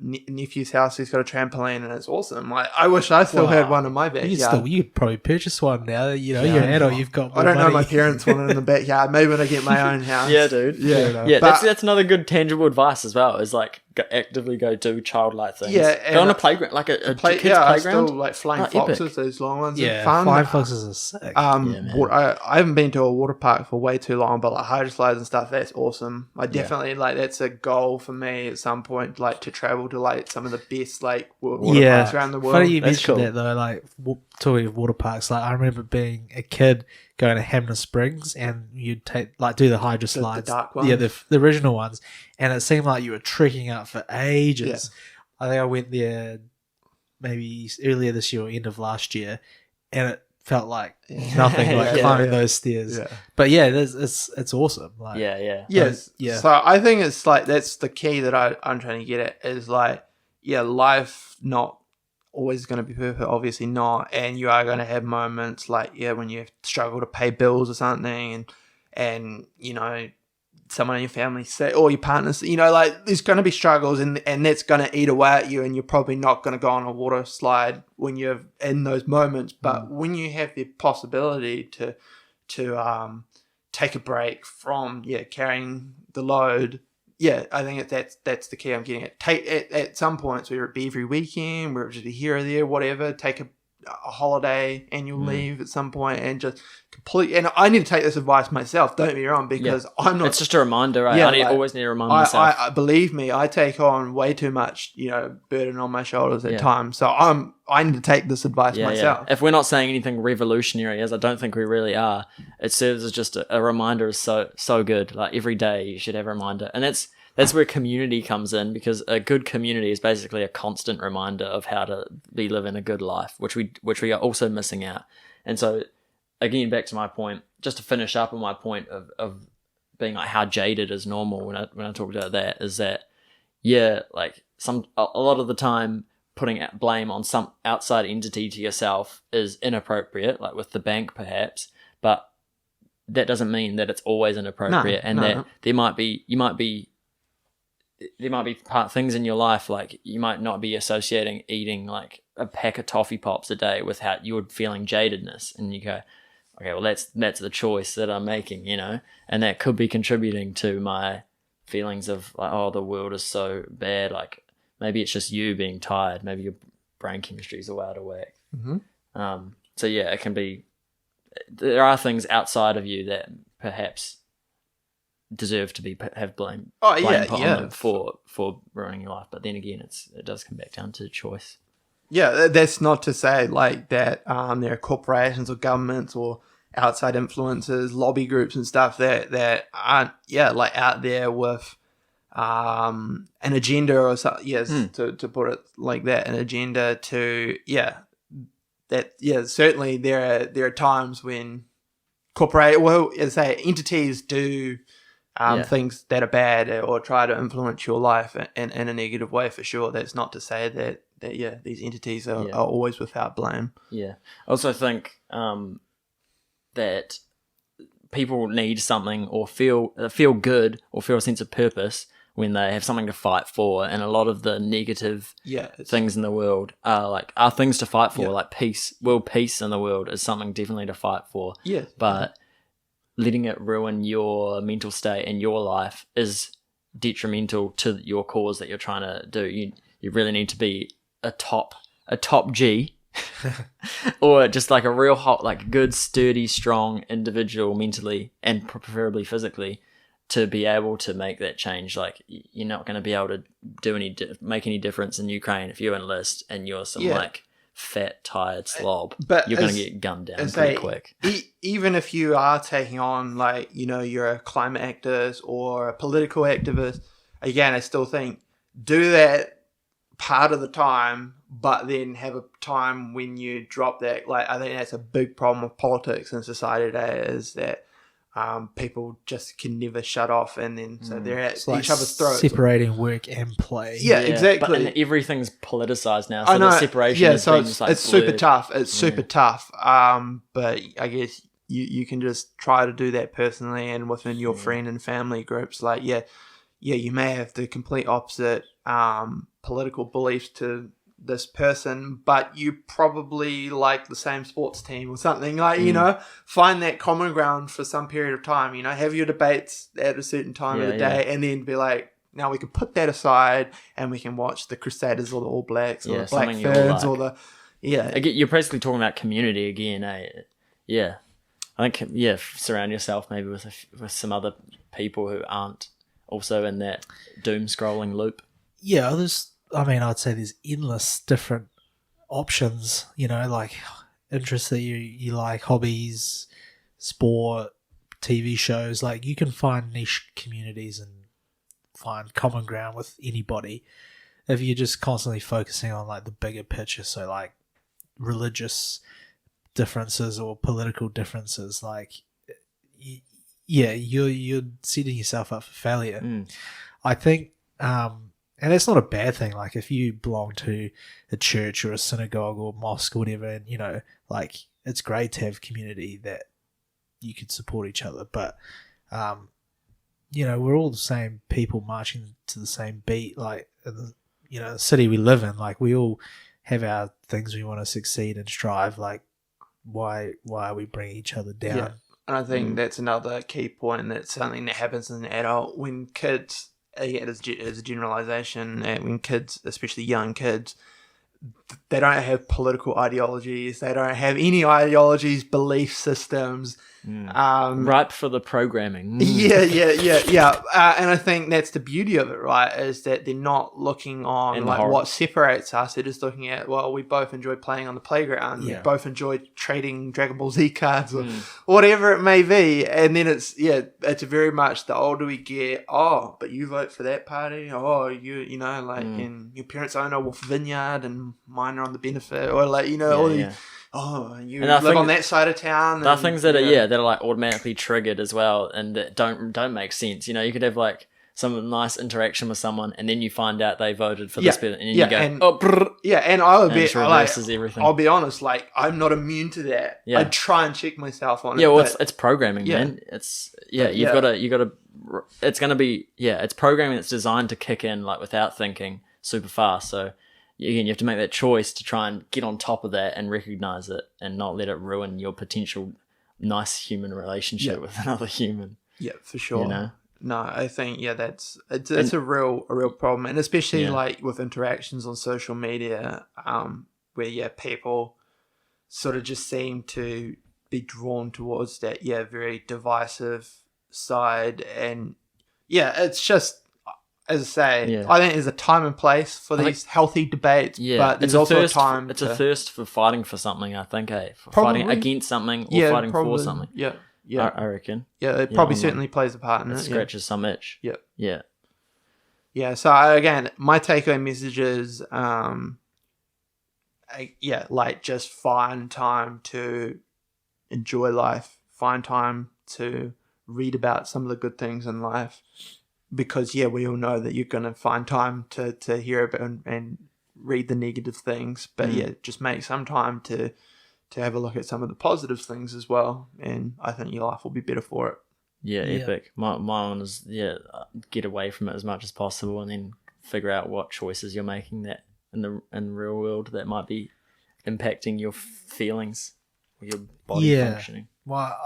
Speaker 3: nephew's house. He's got a trampoline and it's awesome. Like I wish I still had one in my backyard.
Speaker 1: You'd probably purchase one now. You're an adult. You've got more
Speaker 3: I don't know.
Speaker 1: money.
Speaker 3: My parents want it in the backyard. Maybe when I get my own house.
Speaker 2: Yeah, dude.
Speaker 3: Yeah.
Speaker 2: That's another good tangible advice as well. Is like actively go do childlike things.
Speaker 3: Yeah,
Speaker 2: go on a playground, like a kid's
Speaker 3: I
Speaker 2: playground.
Speaker 3: still like flying foxes.
Speaker 2: Epic.
Speaker 3: Those long ones.
Speaker 1: Yeah,
Speaker 3: are fun.
Speaker 1: flying foxes are sick.
Speaker 3: I haven't been to a water park for way too long, but like hydro slides and stuff, that's awesome. I definitely like that's a goal for me at some point, like to travel to like some of the best like water parks around the world.
Speaker 1: Funny you
Speaker 2: That's
Speaker 1: mentioned
Speaker 2: cool.
Speaker 1: that though. Like talking of water parks, like I remember being a kid going to Hamner Springs, and you'd do the hydro slides,
Speaker 3: the dark ones.
Speaker 1: yeah, the original ones, and it seemed like you were trekking up for ages. I think I went there maybe earlier this year or end of last year, and it felt like nothing, like climbing those stairs. Yeah. But it's awesome. Like,
Speaker 3: Yes. So I think it's like that's the key that I'm trying to get at is like, life not always going to be perfect, obviously not, and you are going to have moments like when you struggle to pay bills or something, and someone in your family say, or your partners, like there's going to be struggles, and that's going to eat away at you, and you're probably not going to go on a water slide when you're in those moments. But when you have the possibility to take a break from carrying the load, I think that's the key I'm getting at. Take at some points, whether it be every weekend, whether it just be here or there, whatever, take a holiday, annual leave at some point, and just and I need to take this advice myself, don't be wrong, because I'm not.
Speaker 2: It's just a reminder, right? I always need to remind myself.
Speaker 3: I believe me, I take on way too much, burden on my shoulders at times. So I need to take this advice myself.
Speaker 2: If we're not saying anything revolutionary, as I don't think we really are, it serves as just a reminder. Is so good. Like every day, you should have a reminder, and that's where community comes in, because a good community is basically a constant reminder of how to be living a good life, which we are also missing out. And so, again, back to my point, just to finish up on my point of being like how jaded is normal when I talked about that, is that like a lot of the time putting blame on some outside entity to yourself is inappropriate, like with the bank perhaps, but that doesn't mean that it's always inappropriate, that there might be things in your life, like you might not be associating eating like a pack of toffee pops a day with how you're feeling jadedness, and you go, okay, well that's the choice that I'm making, and that could be contributing to my feelings of like, oh, the world is so bad. Like maybe it's just you being tired, maybe your brain chemistry is out of whack. So it can be, there are things outside of you that perhaps deserve to have blame put on them for ruining your life, but then again it does come back down to choice.
Speaker 3: That's not to say like that there are corporations or governments or outside influences, lobby groups and stuff that aren't like out there with an agenda or so, to put it like that, an agenda to certainly there are times when entities do things that are bad or try to influence your life in a negative way, for sure. That's not to say that these entities are always without blame. I
Speaker 2: also think that people need something or feel good or feel a sense of purpose when they have something to fight for, and a lot of the negative things in the world are things to fight for, like peace in the world is something definitely to fight for.
Speaker 3: Yeah.
Speaker 2: But letting it ruin your mental state and your life is detrimental to your cause that you're trying to do. You really need to be a top G or just like a real hot, like good, sturdy, strong individual mentally and preferably physically to be able to make that change. Like, you're not going to be able to make any difference in Ukraine if you enlist and you're some like fat, tired slob. But you're going to get gunned down pretty quick.
Speaker 3: Even if you are taking on, like, you know, you're a climate activist or a political activist, again, I still think do that part of the time, but then have a time when you drop that. Like, I think that's a big problem with politics in society today, is that people just can never shut off, and then so they're at each other's throats.
Speaker 1: Separating work and play.
Speaker 3: Yeah, exactly.
Speaker 2: But everything's politicized now, so the separation is
Speaker 3: so
Speaker 2: it's
Speaker 3: super tough. It's super tough. But I guess you can just try to do that personally and within your friend and family groups. Like, you may have the complete opposite political beliefs to this person, but you probably like the same sports team or something. Like, you know, find that common ground for some period of time. You know, have your debates at a certain time of the day, and then be like, now we can put that aside and we can watch the Crusaders or the All Blacks or the Black Ferns or the
Speaker 2: You're basically talking about community again, eh? Yeah, I think surround yourself maybe with some other people who aren't also in that doom scrolling loop.
Speaker 1: Yeah, I'd say there's endless different options, you know, like interests that you like, hobbies, sport, TV shows. Like, you can find niche communities and find common ground with anybody if you're just constantly focusing on like the bigger picture. So like religious differences or political differences, like you're setting yourself up for failure. I think and it's not a bad thing. Like, if you belong to a church or a synagogue or mosque or whatever, and, you know, like, it's great to have community that you could support each other. But, you know, we're all the same people marching to the same beat. Like, in the city we live in, like, we all have our things we want to succeed and strive. Like, why are we bringing each other down?
Speaker 3: Yeah. And I think that's another key point. That's something that happens as an adult when kids... as a generalization, when kids, especially young kids, they don't have political ideologies, they don't have any ideologies, belief systems.
Speaker 2: Ripe for the programming.
Speaker 3: And I think that's the beauty of it, right, is that they're not looking on like what separates us. They're just looking at, well, we both enjoy playing on the playground, we both enjoy trading Dragon Ball Z cards or whatever it may be. And then it's very much the older we get, but you vote for that party, you know, like, and your parents own a Wolf Vineyard and mine are on the benefit, or like, you know, you live on that side of town.
Speaker 2: There are things that are like automatically triggered as well, and that don't make sense. You know, you could have like some nice interaction with someone, and then you find out they voted for this person, and then you go,
Speaker 3: and I would be like,
Speaker 2: everything.
Speaker 3: I'll be honest, like, I'm not immune to that. I try and check myself on it.
Speaker 2: Yeah, well, it's programming, man. It's you gotta. It's gonna be it's programming that's designed to kick in like without thinking super fast. So again, you have to make that choice to try and get on top of that and recognize it and not let it ruin your potential nice human relationship with another human.
Speaker 3: Yeah, for sure.
Speaker 2: You know?
Speaker 3: No, I think it's a real problem, and especially like with interactions on social media, where people sort of just seem to be drawn towards that very divisive side, and it's just, as I say, I think there's a time and place for these healthy debates, but there's also a time.
Speaker 2: It's a thirst for fighting for something, I think, for fighting against something or fighting for something.
Speaker 3: Yeah,
Speaker 2: I reckon.
Speaker 3: Yeah, it probably certainly plays a part in it.
Speaker 2: It scratches some itch.
Speaker 3: Yeah. So again, my takeaway message is, like, just find time to enjoy life. Find time to read about some of the good things in life, because we all know that you're going to find time to hear about and read the negative things, but just make some time to have a look at some of the positive things as well, and I think your life will be better for it.
Speaker 2: Yeah, epic. My one is get away from it as much as possible, and then figure out what choices you're making that in the real world that might be impacting your feelings or your body functioning.
Speaker 1: Well,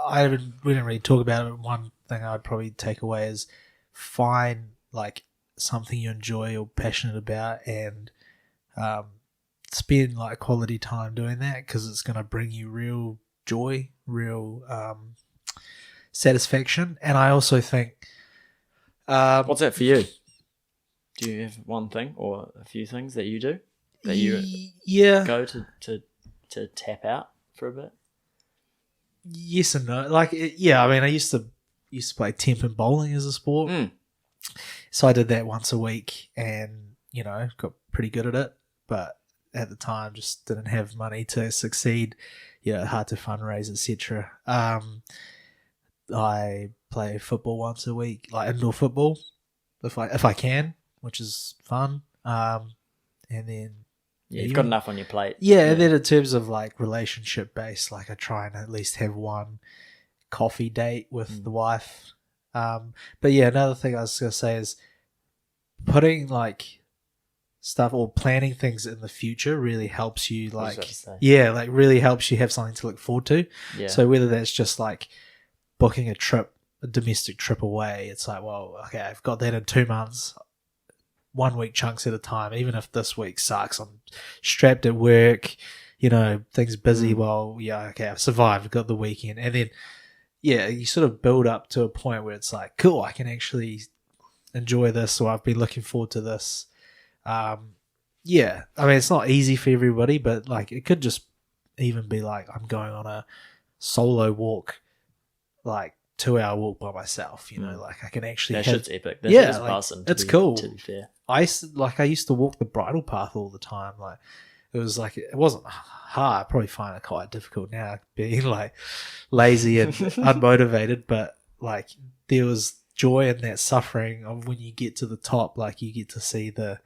Speaker 1: we didn't really talk about it. One thing I'd probably take away is find like something you enjoy or passionate about, and spend like quality time doing that, because it's going to bring you real joy, real satisfaction. And I also think,
Speaker 2: what's that for you? Do you have one thing or a few things that you do that you go to tap out for a bit?
Speaker 1: Yes and no. Like, I mean, I used to play temp and bowling as a sport. So I did that once a week and, got pretty good at it. But at the time, just didn't have money to succeed. Hard to fundraise, etc. I play football once a week, like indoor football, if I can, which is fun. And then
Speaker 2: you've got enough on your plate.
Speaker 1: And then in terms of like relationship based, like I try and at least have one coffee date with the wife. But another thing I was gonna say is putting like stuff or planning things in the future really helps you, really helps you have something to look forward to. So whether that's just like booking a domestic trip away, it's like, well, okay, I've got that in 2 months, 1 week chunks at a time. Even if this week sucks, I'm strapped at work, things busy. Well, okay, I've survived, I've got the weekend. And then you sort of build up to a point where it's like, cool, I can actually enjoy this, or I've been looking forward to this. I mean, it's not easy for everybody, but like it could just even be like I'm going on a solo walk, like 2-hour walk by myself. Like I can actually.
Speaker 2: That shit's epic. That shit's awesome.
Speaker 1: It's cool.
Speaker 2: To be fair,
Speaker 1: I used to walk the bridle path all the time. Like it was like it wasn't hard. I probably find it quite difficult now, being like lazy and unmotivated. But like there was joy in that suffering of when you get to the top. Like you get to see the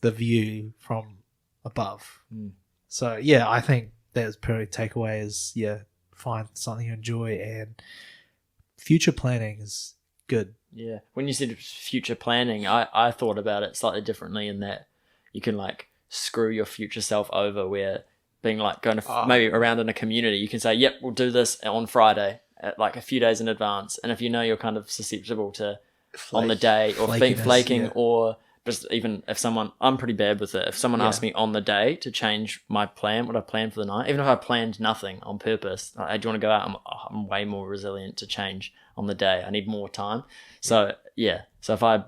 Speaker 1: view from above. So I think that's probably takeaway is find something you enjoy, and future planning is good.
Speaker 2: When you said future planning, I thought about it slightly differently, in that you can like screw your future self over, where being like going to maybe around in a community, you can say, yep, we'll do this on Friday at like a few days in advance. And if you're kind of susceptible to on the day or flaking or just even if I'm pretty bad with it. If someone asks me on the day to change my plan, what I planned for the night, even if I planned nothing on purpose, like, hey, do you want to go out? I'm way more resilient to change on the day. I need more time. So, So if I,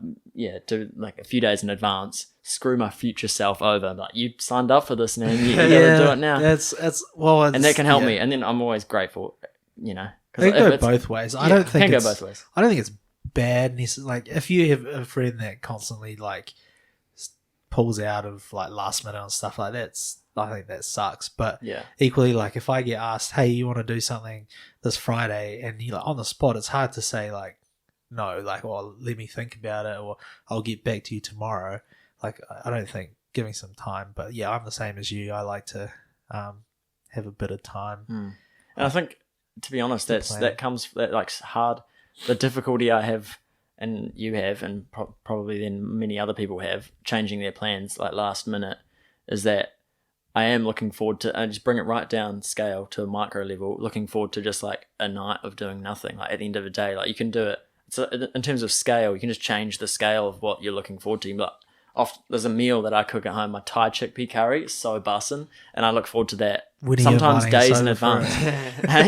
Speaker 2: do like a few days in advance, screw my future self over. I'm like, you signed up for this, man. You gotta do it now. And that can help me. And then I'm always grateful,
Speaker 1: It can go both ways. I don't think
Speaker 2: it can go both ways.
Speaker 1: I don't think it's bad. Like if you have a friend that constantly like pulls out of like last minute and stuff like that, I think that sucks. But equally, like if I get asked, hey, you want to do something this Friday, and you're like on the spot, it's hard to say like no, like, well, let me think about it, or I'll get back to you tomorrow. Like I don't think giving some time, but I'm the same as you. I like to have a bit of time.
Speaker 2: And I think, to be honest, that comes like hard. The difficulty I have, and you have, and probably then many other people have, changing their plans like last minute, is that I am looking forward to, and just bring it right down scale to a micro level, looking forward to just like a night of doing nothing. Like at the end of the day, like you can do it. So in terms of scale, you can just change the scale of what you're looking forward to. But there's a meal that I cook at home, my Thai chickpea curry. It's so bussin', and I look forward to that. Sometimes days in advance.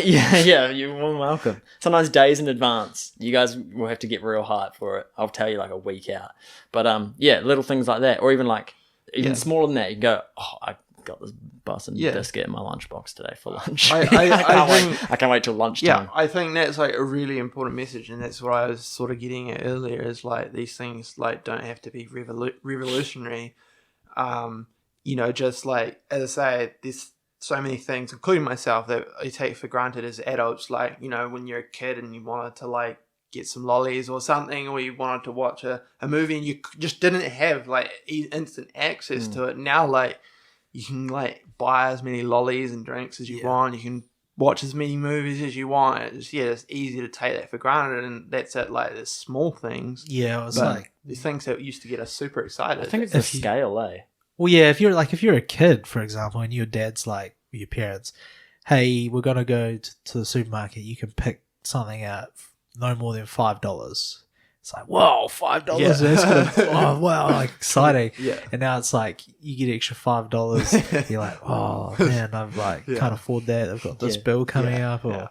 Speaker 2: You're more than welcome. Sometimes days in advance. You guys will have to get real hype for it. I'll tell you like a week out. But little things like that, or even smaller than that. You can go, I got this bussin' biscuit in my lunchbox today for lunch. I can't wait till lunchtime.
Speaker 3: Yeah, I think that's like a really important message, and that's what I was sort of getting at earlier. Is like these things like don't have to be revolutionary. Just like as I say, there's so many things, including myself, that I take for granted as adults. Like when you're a kid and you wanted to like get some lollies or something, or you wanted to watch a movie and you just didn't have like instant access to it. Now like you can like buy as many lollies and drinks as you want. You can watch as many movies as you want. It's easy to take that for granted, and that's it. Like there's small things.
Speaker 1: Yeah, it was
Speaker 3: but
Speaker 1: like
Speaker 3: the things that used to get us super excited.
Speaker 2: I think it's the scale, eh?
Speaker 1: Well, yeah, if you're a kid, for example, and your dad's like your parents, hey, we're gonna go to the supermarket. You can pick something out no more than $5. It's like, whoa, $5!
Speaker 3: Yeah.
Speaker 1: That's gonna, oh wow, like exciting.
Speaker 3: Yeah.
Speaker 1: And now it's like you get extra $5. You're like, oh man, I've like can't afford that. I've got this bill coming up. Or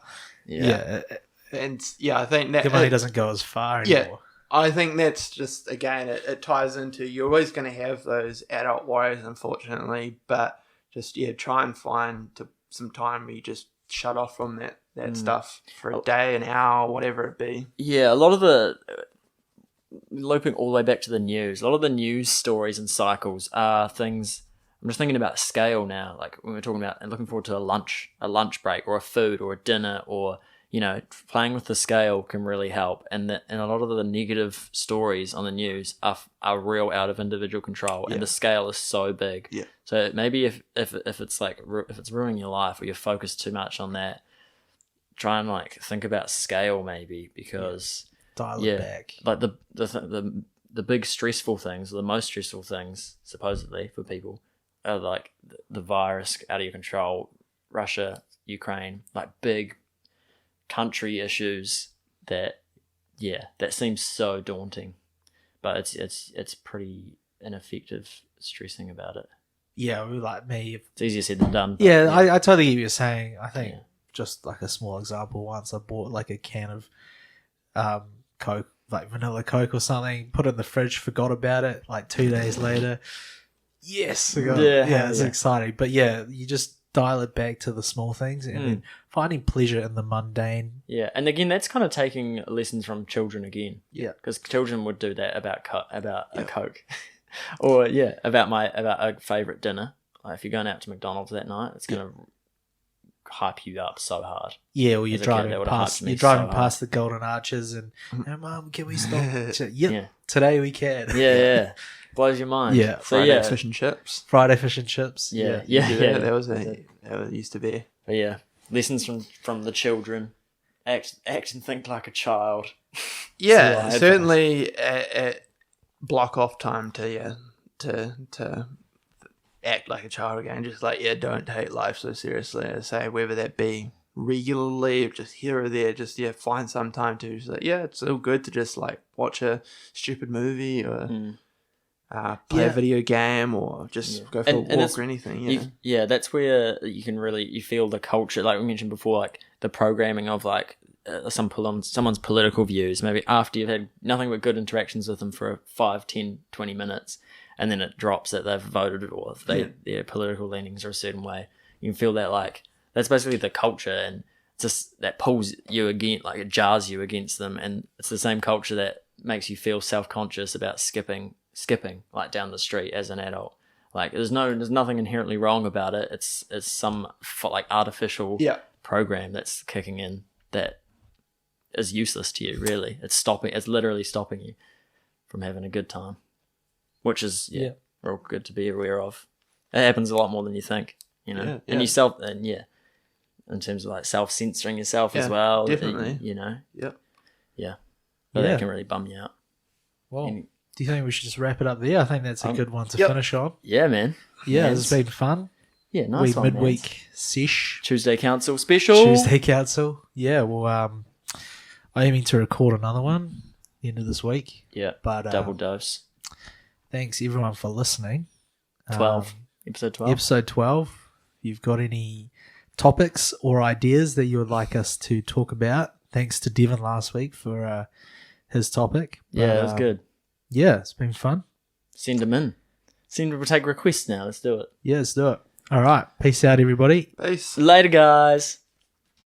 Speaker 3: And I think that
Speaker 1: the money doesn't go as far anymore.
Speaker 3: Yeah, I think that's just again it ties into you're always going to have those adult worries, unfortunately, but just try and find some time where you just shut off from that stuff for a day, an hour, whatever it be.
Speaker 2: Yeah, a lot of the looping all the way back to the news. A lot of the news stories and cycles are things. I'm just thinking about scale now. Like when we're talking about and looking forward to a lunch break, or a food, or a dinner, or playing with the scale can really help. And a lot of the negative stories on the news are real out of individual control, and the scale is so big.
Speaker 3: Yeah.
Speaker 2: So maybe if it's like if it's ruining your life, or you're focused too much on that, try and like think about scale maybe, because
Speaker 1: dial it back.
Speaker 2: Like the big stressful things, the most stressful things supposedly for people are like the virus out of your control, Russia, Ukraine, like big country issues that seems so daunting, but it's pretty ineffective stressing about it.
Speaker 1: Yeah, like me.
Speaker 2: It's easier said than done.
Speaker 1: Yeah, I totally get what you're saying. I think just like a small example, once I bought like a can of Coke, like vanilla Coke or something, put it in the fridge, forgot about it, like 2 days later. Yes. It's exciting. But you just dial it back to the small things and then finding pleasure in the mundane.
Speaker 2: Yeah, and again, that's kind of taking lessons from children again.
Speaker 1: Yeah,
Speaker 2: because children would do that about a Coke, or about a favorite dinner. Like if you're going out to McDonald's that night, it's gonna hype you up so hard.
Speaker 1: Yeah, or you're driving past the Golden Arches and Mum, can we stop? Today we can.
Speaker 2: Yeah. Blows your mind.
Speaker 1: Yeah.
Speaker 3: Friday fish and chips.
Speaker 1: Friday fish and chips.
Speaker 2: Yeah.
Speaker 3: That used to be.
Speaker 2: But yeah, lessons from the children. Act and think like a child.
Speaker 3: Yeah, certainly at block off time to act like a child again. Just like don't take life so seriously. I say whether that be regularly or just here or there. Just find some time to just like it's all good to just like watch a stupid movie or. Play a video game or just go for a walk or anything.
Speaker 2: That's where you can really feel the culture, like we mentioned before, like the programming of like some pull on someone's political views. Maybe after you've had nothing but good interactions with them for 5, 10, 20 minutes, and then it drops that they've voted or their political leanings are a certain way. You can feel that like that's basically the culture, and it's just that pulls you again, like it jars you against them, and it's the same culture that makes you feel self-conscious about skipping like down the street as an adult. Like there's nothing inherently wrong about it. It's some like artificial program that's kicking in that is useless to you. Really, it's literally stopping you from having a good time, which is real good to be aware of. It happens a lot more than you think, and yourself, and in terms of like self-censoring yourself as well.
Speaker 3: Definitely,
Speaker 2: but that can really bum you out.
Speaker 1: Well. Do you think we should just wrap it up there? I think that's a good one to finish on.
Speaker 2: Yeah, man.
Speaker 1: Yeah, it's been fun.
Speaker 2: Yeah, nice one,
Speaker 1: midweek sesh.
Speaker 2: Tuesday Council special.
Speaker 1: Yeah, well, I'm aiming to record another one the end of this week.
Speaker 2: Yeah,
Speaker 1: but
Speaker 2: double dose.
Speaker 1: Thanks, everyone, for listening.
Speaker 2: 12. Episode 12.
Speaker 1: Episode 12. If you've got any topics or ideas that you would like us to talk about, thanks to Devin last week for his topic.
Speaker 2: It was good.
Speaker 1: Yeah, it's been fun.
Speaker 2: Send them in. We'll take requests now. Let's do it.
Speaker 1: Yeah, let's do it. All right. Peace out, everybody.
Speaker 3: Peace.
Speaker 2: Later, guys.